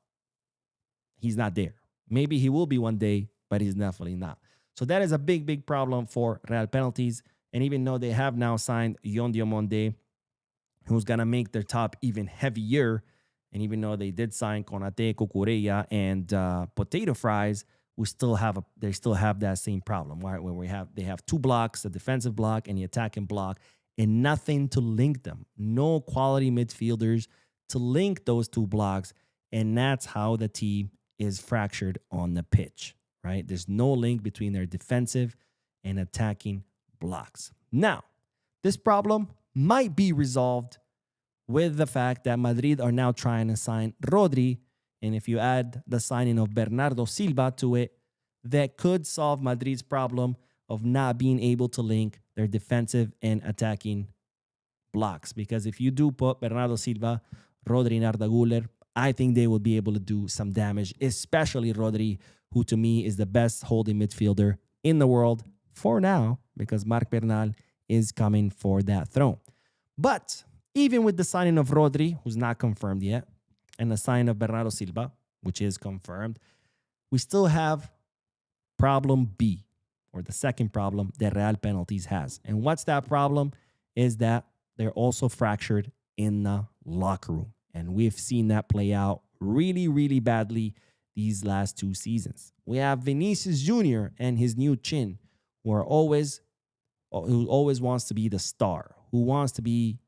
S1: he's not there. Maybe he will be one day, but he's definitely not. So that is a big, big problem for Real Penalties. And even though they have now signed Yon Diomande, who's going to make their top even heavier, and even though they did sign Konate, Cucurella, and Potato Fries, they still have that same problem, right? Where they have two blocks, the defensive block and the attacking block, and nothing to link them. No quality midfielders to link those two blocks, and that's how the team is fractured on the pitch, right? There's no link between their defensive and attacking blocks. Now, this problem might be resolved with the fact that Madrid are now trying to sign Rodri. And if you add the signing of Bernardo Silva to it, that could solve Madrid's problem of not being able to link their defensive and attacking blocks. Because if you do put Bernardo Silva, Rodri, and Arda Güler, I think they will be able to do some damage, especially Rodri, who to me is the best holding midfielder in the world for now, because Marc Bernal is coming for that throne. But even with the signing of Rodri, who's not confirmed yet, and the signing of Bernardo Silva, which is confirmed, we still have problem B, or the second problem that Real Penalties has. And what's that problem? Is that they're also fractured in the locker room. And we've seen that play out really, really badly these last two seasons. We have Vinicius Jr. and his new chin, who always wants to be the star, who wants to be,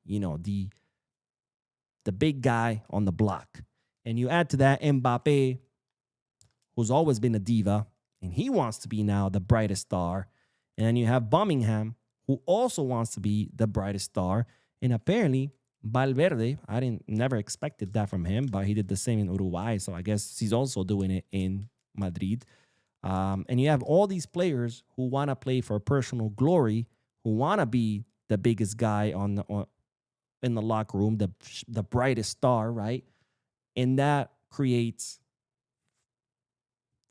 S1: the big guy on the block. And you add to that Mbappe, who's always been a diva, and he wants to be now the brightest star. And then you have Birmingham, who also wants to be the brightest star. And apparently, Valverde, never expected that from him, but he did the same in Uruguay, so I guess he's also doing it in Madrid. And you have all these players who want to play for personal glory, who want to be the biggest guy in the locker room, the brightest star, right? And that creates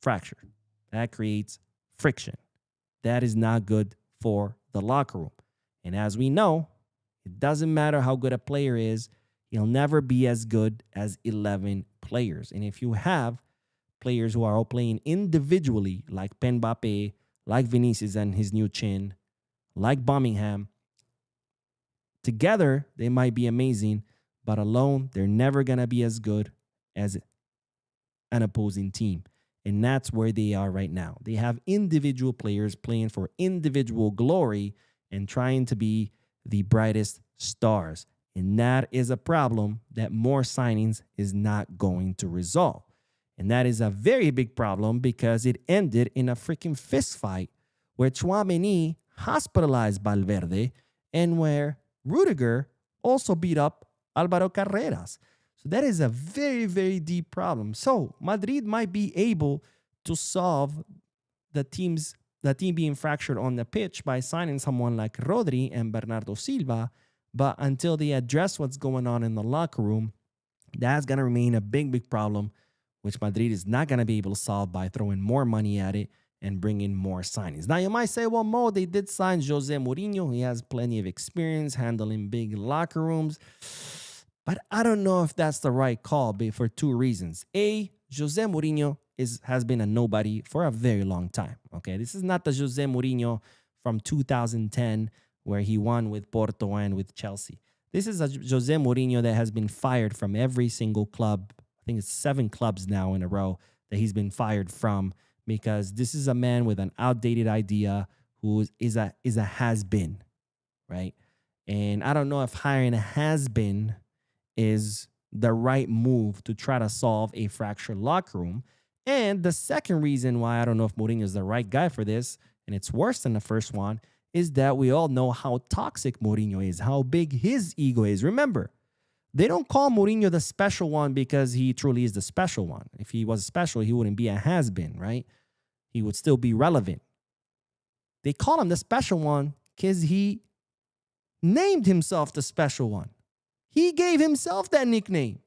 S1: fracture. That creates friction. That is not good for the locker room. And as we know, It doesn't matter how good a player is, he'll never be as good as 11 players. And if you have players who are all playing individually, like Mbappe, like Vinicius and his new chin, like Birmingham, together they might be amazing, but alone they're never going to be as good as an opposing team. And that's where they are right now. They have individual players playing for individual glory and trying to be the brightest stars. And that is a problem that more signings is not going to resolve. And that is a very big problem because it ended in a freaking fist fight where Tchouaméni hospitalized Valverde and where Rudiger also beat up Alvaro Carreras. So that is a very, very deep problem. So Madrid might be able to solve the team being fractured on the pitch by signing someone like Rodri and Bernardo Silva. But until they address what's going on in the locker room, that's going to remain a big, big problem, which Madrid is not going to be able to solve by throwing more money at it and bringing more signings. Now, you might say, well, Mo, they did sign Jose Mourinho. He has plenty of experience handling big locker rooms. But I don't know if that's the right call for two reasons. A, Jose Mourinho has been a nobody for a very long time. Okay, this is not the Jose Mourinho from 2010 where he won with Porto and with Chelsea. This is a Jose Mourinho that has been fired from every single club. I think it's 7 clubs now in a row that he's been fired from because this is a man with an outdated idea who is a has-been, right? And I don't know if hiring a has-been is the right move to try to solve a fractured locker room. And the second reason why I don't know if Mourinho is the right guy for this, and it's worse than the first one, is that we all know how toxic Mourinho is, how big his ego is. Remember, they don't call Mourinho the special one because he truly is the special one. If he was special, he wouldn't be a has-been, right? He would still be relevant. They call him the special one because he named himself the special one. He gave himself that nickname.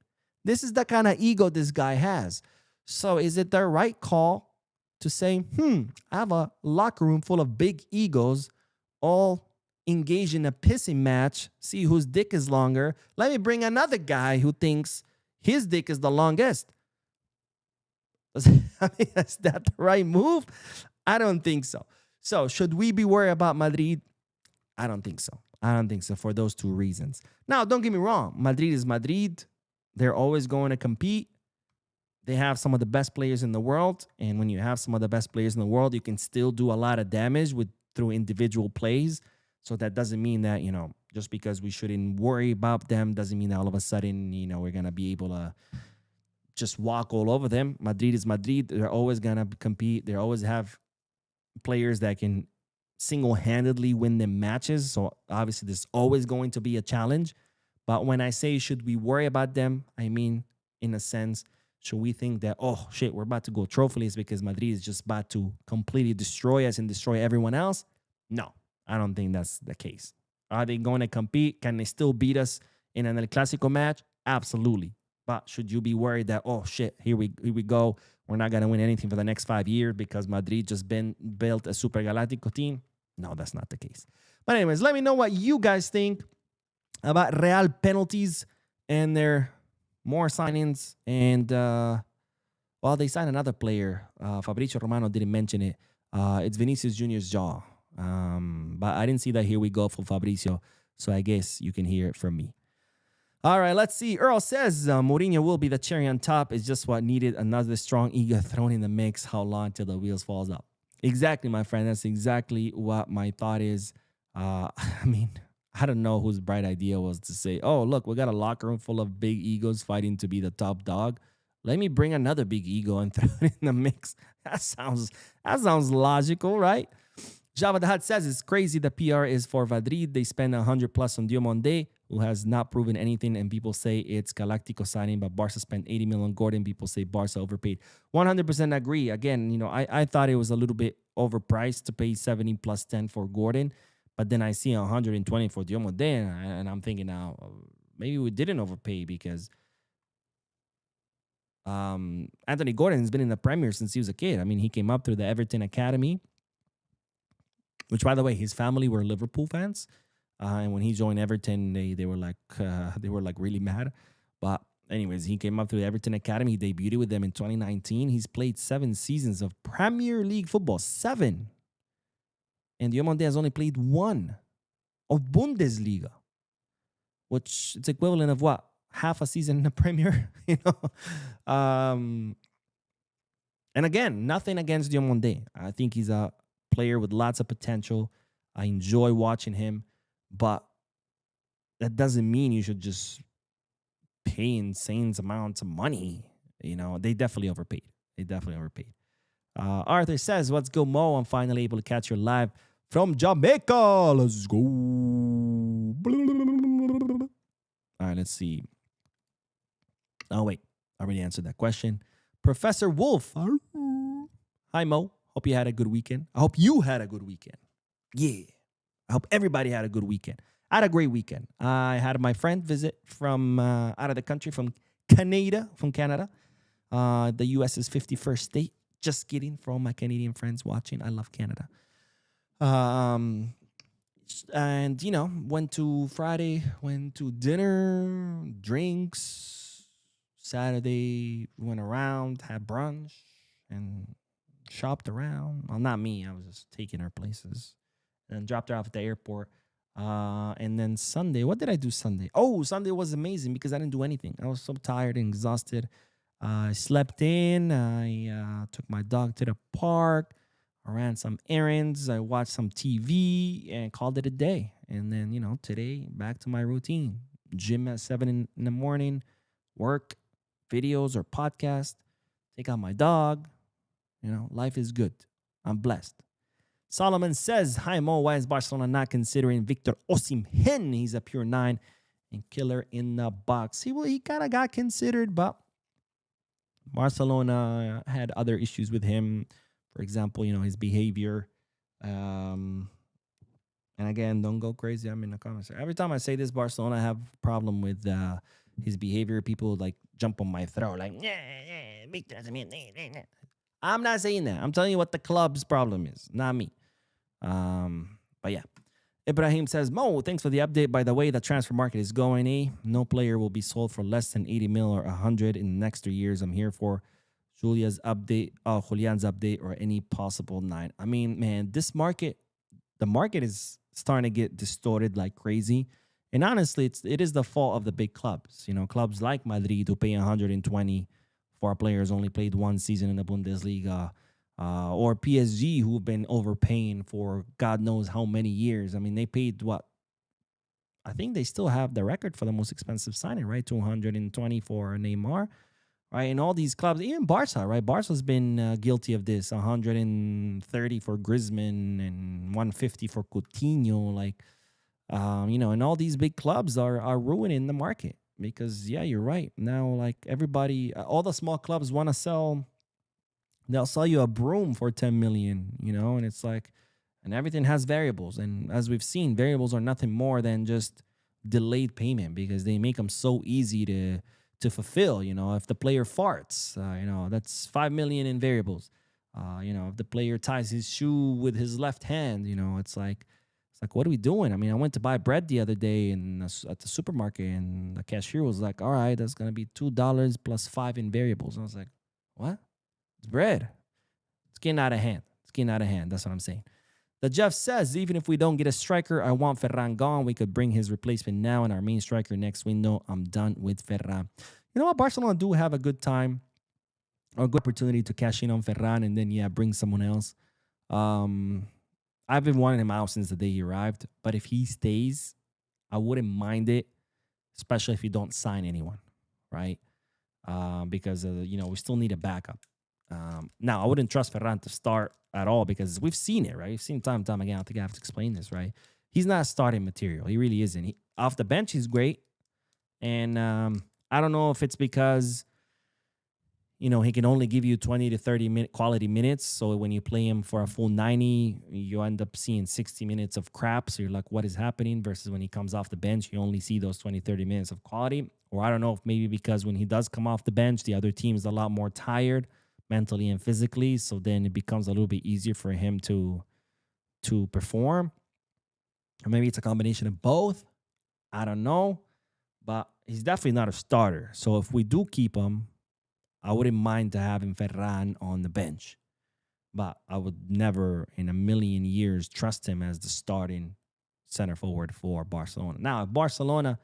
S1: This is the kind of ego this guy has. So is it the right call to say, I have a locker room full of big egos all engaged in a pissing match, see whose dick is longer. Let me bring another guy who thinks his dick is the longest. I mean, is that the right move? I don't think so. So should we be worried about Madrid? I don't think so. I don't think so for those two reasons. Now, don't get me wrong. Madrid is Madrid. They're always going to compete. They have some of the best players in the world. And when you have some of the best players in the world, you can still do a lot of damage through individual plays. So that doesn't mean that, just because we shouldn't worry about them doesn't mean that all of a sudden, we're going to be able to just walk all over them. Madrid is Madrid. They're always going to compete. They always have players that can single-handedly win them matches. So obviously there's always going to be a challenge. But when I say should we worry about them, I mean, in a sense, should we think that, oh, shit, we're about to go trophyless because Madrid is just about to completely destroy us and destroy everyone else? No, I don't think that's the case. Are they going to compete? Can they still beat us in an El Clasico match? Absolutely. But should you be worried that, oh, shit, here we go. We're not going to win anything for the next 5 years because Madrid just built a Super Galáctico team? No, that's not the case. But anyways, let me know what you guys think about Real penalties and their more signings. And, they signed another player. Fabrizio Romano didn't mention it. It's Vinicius Jr.'s jaw. But I didn't see that here we go for Fabrizio. So I guess you can hear it from me. All right, let's see. Earl says Mourinho will be the cherry on top. It's just what needed. Another strong ego thrown in the mix. How long till the wheels falls up? Exactly, my friend. That's exactly what my thought is. I mean, I don't know whose bright idea was to say, oh, look, we got a locker room full of big egos fighting to be the top dog. Let me bring another big ego and throw it in the mix. That sounds logical, right? Java the Hut says it's crazy the PR is for Madrid. They spend 100 plus on Diomande, who has not proven anything, and people say it's Galactico signing, but Barca spent 80 million on Gordon. People say Barca overpaid. 100% agree. Again, I thought it was a little bit overpriced to pay 70 plus 10 for Gordon, but then I see 120 for Diomande, and I'm thinking now, maybe we didn't overpay because Anthony Gordon has been in the Premier since he was a kid. I mean, he came up through the Everton Academy, which, by the way, his family were Liverpool fans. And when he joined Everton, they were like they were like really mad. But anyways, he came up through the Everton Academy. He debuted with them in 2019. He's played 7 seasons of Premier League football, 7. And Diomande has only played 1 of Bundesliga, which it's equivalent of what, half a season in the Premier, you know. And again, nothing against Diomande. I think he's a player with lots of potential. I enjoy watching him, but that doesn't mean you should just pay insane amounts of money. You know, they definitely overpaid. They definitely overpaid. Arthur says, "What's go, Mo? I'm finally able to catch your live from Jamaica. Let's go." All right, let's see. Oh, wait. I already answered that question. Professor Wolf. Hi, Mo. Hope you had a good weekend. I hope you had a good weekend. Yeah. I hope everybody had a good weekend. I had a great weekend. I had my friend visit from out of the country, from Canada. The U.S.'s 51st state. Just kidding for all my Canadian friends watching. I love Canada. And, you know, went to dinner, drinks. Saturday, went around, had brunch, and shopped around. Well, not me. I was just taking her places. And dropped her off at the airport. And then Sunday, what did I do Sunday? Oh, Sunday was amazing because I didn't do anything. I was so tired and exhausted. I slept in. I took my dog to the park. I ran some errands. I watched some TV and called it a day. And then, you know, today, back to my routine. Gym at 7 in the morning, work, videos or podcast, take out my dog. You know, life is good. I'm blessed. Solomon says, "Hi, Mo. Why is Barcelona not considering Victor Osimhen? He's a pure 9 and killer in the box." He kind of got considered, but Barcelona had other issues with him. For example, you know, his behavior. And again, don't go crazy. I'm in the comments. Every time I say this, Barcelona have a problem with his behavior. People like jump on my throat like, Victor Osimhen. I'm not saying that. I'm telling you what the club's problem is, not me. But yeah. Ibrahim says, "Mo, thanks for the update. By the way, the transfer market is going, eh? No player will be sold for less than 80 mil or 100 in the next 3 years. I'm here for Julian's update or any possible 9. I mean, man, the market is starting to get distorted like crazy. And honestly, it is the fault of the big clubs. You know, clubs like Madrid who pay 120 for our players only played 1 season in the Bundesliga. Or PSG, who've been overpaying for God knows how many years. I mean, they paid what? I think they still have the record for the most expensive signing, right? 220 for Neymar, right? And all these clubs, even Barca, right? Barca's been guilty of this. 130 for Griezmann and 150 for Coutinho. Like, you know, and all these big clubs are ruining the market because, yeah, you're right. Now, like everybody, all the small clubs want to sell. They'll sell you a broom for 10 million, you know, and it's like, and everything has variables. And as we've seen, variables are nothing more than just delayed payment because they make them so easy to fulfill. You know, if the player farts, you know, that's 5 million in variables. You know, if the player ties his shoe with his left hand, you know, it's like, what are we doing? I mean, I went to buy bread the other day at the supermarket, and the cashier was like, "All right, that's gonna be $2 plus 5 in variables." And I was like, "What? It's bread. It's getting out of hand. It's getting out of hand." That's what I'm saying. The Jeff says, "Even if we don't get a striker, I want Ferran gone. We could bring his replacement now and our main striker next window. I'm done with Ferran." You know what? Barcelona do have a good time or a good opportunity to cash in on Ferran and then, yeah, bring someone else. I've been wanting him out since the day he arrived. But if he stays, I wouldn't mind it, especially if you don't sign anyone, right? Because, you know, we still need a backup. Now, I wouldn't trust Ferran to start at all because we've seen it, right? We've seen time and time again. I think I have to explain this, right? He's not starting material. He really isn't. Off the bench, he's great. And I don't know if it's because, you know, he can only give you 20 to 30 minute quality minutes. So when you play him for a full 90, you end up seeing 60 minutes of crap. So you're like, what is happening? Versus when he comes off the bench, you only see those 20, 30 minutes of quality. Or I don't know if maybe because when he does come off the bench, the other team is a lot more tired mentally and physically, so then it becomes a little bit easier for him to perform. Or maybe it's a combination of both. I don't know. But he's definitely not a starter. So if we do keep him, I wouldn't mind to having Ferran on the bench. But I would never in a million years trust him as the starting center forward for Barcelona. Now, if Barcelona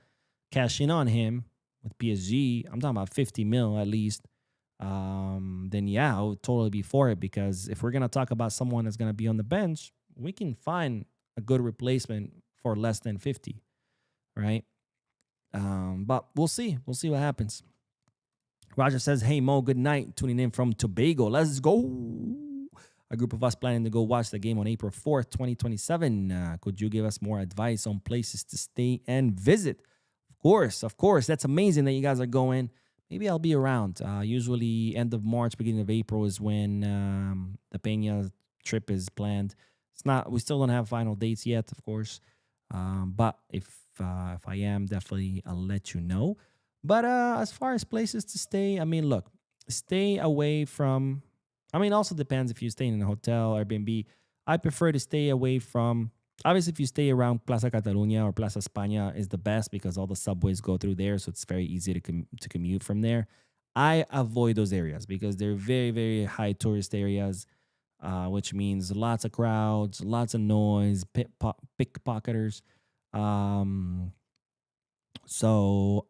S1: cash in on him with PSG, I'm talking about 50 mil at least, then yeah, I would totally be for it, because if we're going to talk about someone that's going to be on the bench, we can find a good replacement for less than 50, right? But we'll see. We'll see what happens. Roger says, "Hey Mo, good night. Tuning in from Tobago. Let's go." A group of us planning to go watch the game on April 4th, 2027. Could you give us more advice on places to stay and visit? Of course. That's amazing that you guys are going. Maybe I'll be around. Usually end of March, beginning of April is when the Peña trip is planned. It's not. We still don't have final dates yet, of course. But if I am, definitely I'll let you know. But as far as places to stay, I mean, look, stay away from. I mean, also depends if you're staying in a hotel, Airbnb. I prefer to stay away from. Obviously, if you stay around Plaza Catalunya or Plaza España is the best, because all the subways go through there, so it's very easy to commute from there. I avoid those areas because they're very, very high tourist areas, which means lots of crowds, lots of noise, pickpocketers. Um, so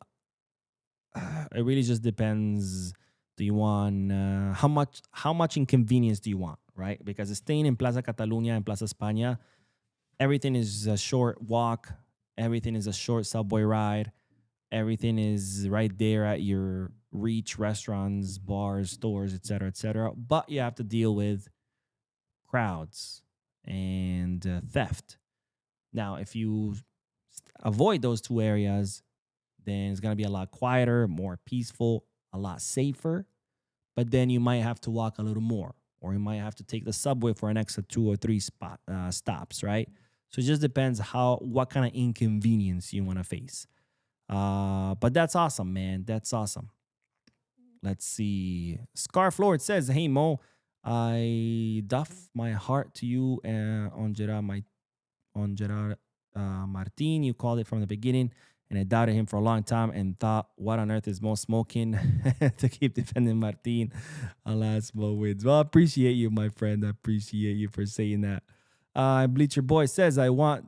S1: it really just depends. Do you want how much inconvenience do you want, right? Because staying in Plaza Catalunya and Plaza España, everything is a short walk, everything is a short subway ride, everything is right there at your reach, restaurants, bars, stores, etc., etc. But you have to deal with crowds and theft. Now, if you avoid those two areas, then it's going to be a lot quieter, more peaceful, a lot safer. But then you might have to walk a little more, or you might have to take the subway for an extra 2 or 3 stops, right? So it just depends what kind of inconvenience you want to face. But that's awesome, man. That's awesome. Let's see. Scarf Lord says, "Hey Mo, I doff my heart to you on Gerard Martin. You called it from the beginning, and I doubted him for a long time and thought, what on earth is Mo smoking to keep defending Martin? Alas, Mo wins." Well, I appreciate you, my friend. I appreciate you for saying that. Bleacher Boy says, I want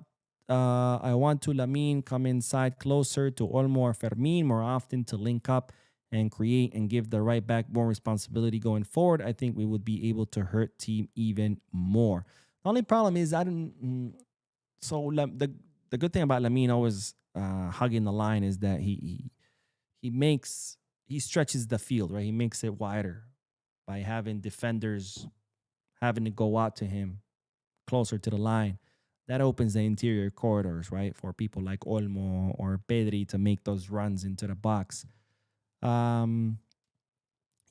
S1: to Lamine come inside closer to Olmo or Fermin more often to link up and create and give the right back more responsibility going forward. I think we would be able to hurt team even more. The only problem is I don't. So the good thing about Lamine always hugging the line is that he stretches the field, right? He makes it wider by having defenders having to go out to him closer to the line. That opens the interior corridors, right, for people like Olmo or Pedri to make those runs into the box.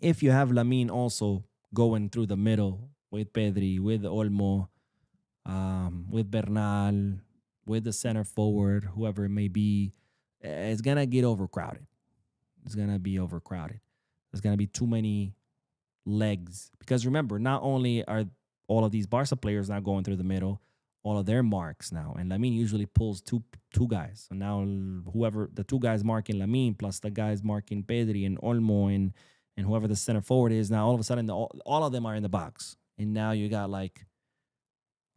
S1: If you have Lamine also going through the middle with Pedri, with Olmo, with Bernal, with the center forward, whoever it may be, it's going to get overcrowded. It's going to be overcrowded. There's going to be too many legs. Because remember, not only are all of these Barca players now going through the middle, all of their marks now. And Lamine usually pulls two guys. So now whoever, the 2 guys marking Lamine plus the guys marking Pedri and Olmo and whoever the center forward is, now all of a sudden all of them are in the box. And now you got like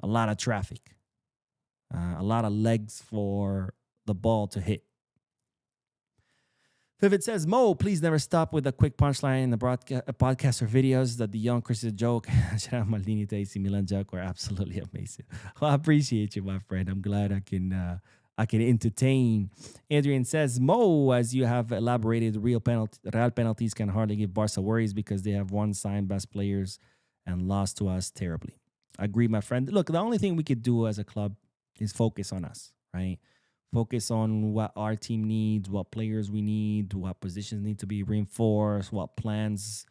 S1: a lot of traffic, a lot of legs for the ball to hit. If it says, "Mo, please never stop with a quick punchline in the podcast or videos that the young Chris is a joke." Gerard Maldini to AC Milan joke were absolutely amazing. Well, I appreciate you, my friend. I'm glad I can entertain. Adrian says, "Mo, as you have elaborated, real penalties can hardly give Barca worries because they have won signed best players and lost to us terribly." I agree, my friend. Look, the only thing we could do as a club is focus on us, right? Focus on what our team needs, what players we need, what positions need to be reinforced, what plans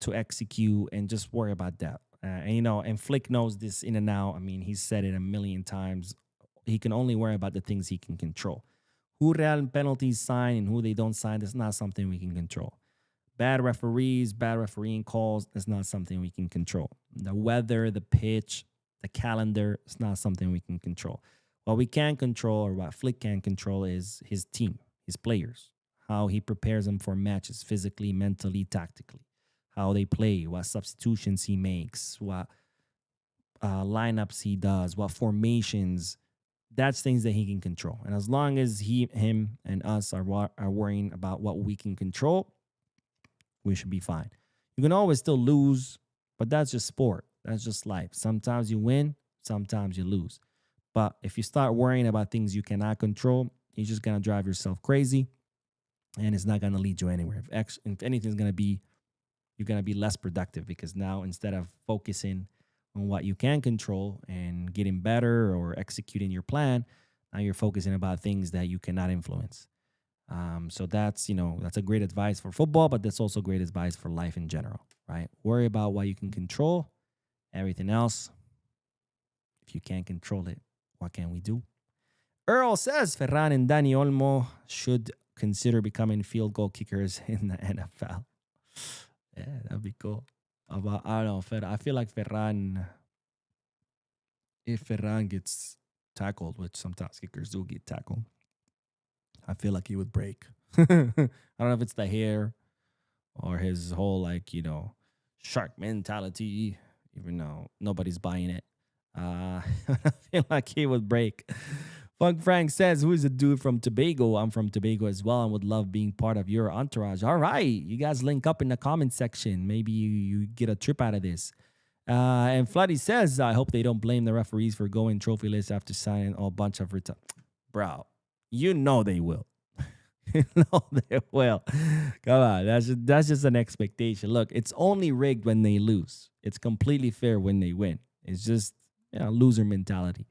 S1: to execute, and just worry about that. And Flick knows this in and out. I mean, he's said it a million times. He can only worry about the things he can control. Who Real penalties sign and who they don't sign, that's not something we can control. Bad referees, bad refereeing calls, that's not something we can control. The weather, the pitch, the calendar, it's not something we can control. What we can control, or what Flick can control, is his team, his players, how he prepares them for matches physically, mentally, tactically, how they play, what substitutions he makes, what lineups he does, what formations. That's things that he can control. And as long as him, and us are worrying about what we can control, we should be fine. You can always still lose, but that's just sport. That's just life. Sometimes you win, sometimes you lose. But if you start worrying about things you cannot control, you're just going to drive yourself crazy, and it's not going to lead you anywhere. If anything's going to be, you're going to be less productive, because now instead of focusing on what you can control and getting better or executing your plan, now you're focusing about things that you cannot influence. So that's a great advice for football, but that's also great advice for life in general, right? Worry about what you can control. Everything else, if you can't control it, what can we do? Earl says Ferran and Dani Olmo should consider becoming field goal kickers in the NFL. Yeah, that'd be cool. I don't know, I feel like Ferran, if Ferran gets tackled, which sometimes kickers do get tackled, I feel like he would break. I don't know if it's the hair or his whole, shark mentality, even though nobody's buying it. I feel like he would break. Funk Frank says, who is the dude from Tobago? I'm from Tobago as well and would love being part of your entourage. All right. You guys link up in the comment section. Maybe you get a trip out of this. And Floody says, I hope they don't blame the referees for going trophyless after signing a bunch of Bro, you know they will. You know they will. Come on. That's just an expectation. Look, it's only rigged when they lose. It's completely fair when they win. It's just loser mentality.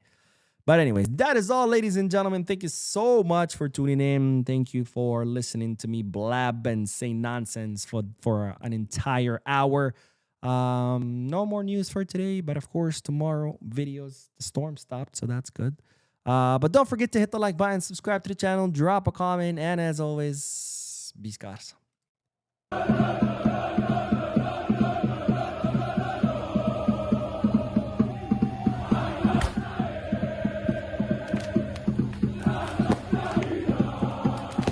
S1: But anyways, that is all, ladies and gentlemen. Thank you so much for tuning in. Thank you for listening to me blab and say nonsense for an entire hour. No more news for today, but of course, tomorrow, videos. The storm stopped, so that's good. But don't forget to hit the like button, subscribe to the channel, drop a comment, and as always, be scarce.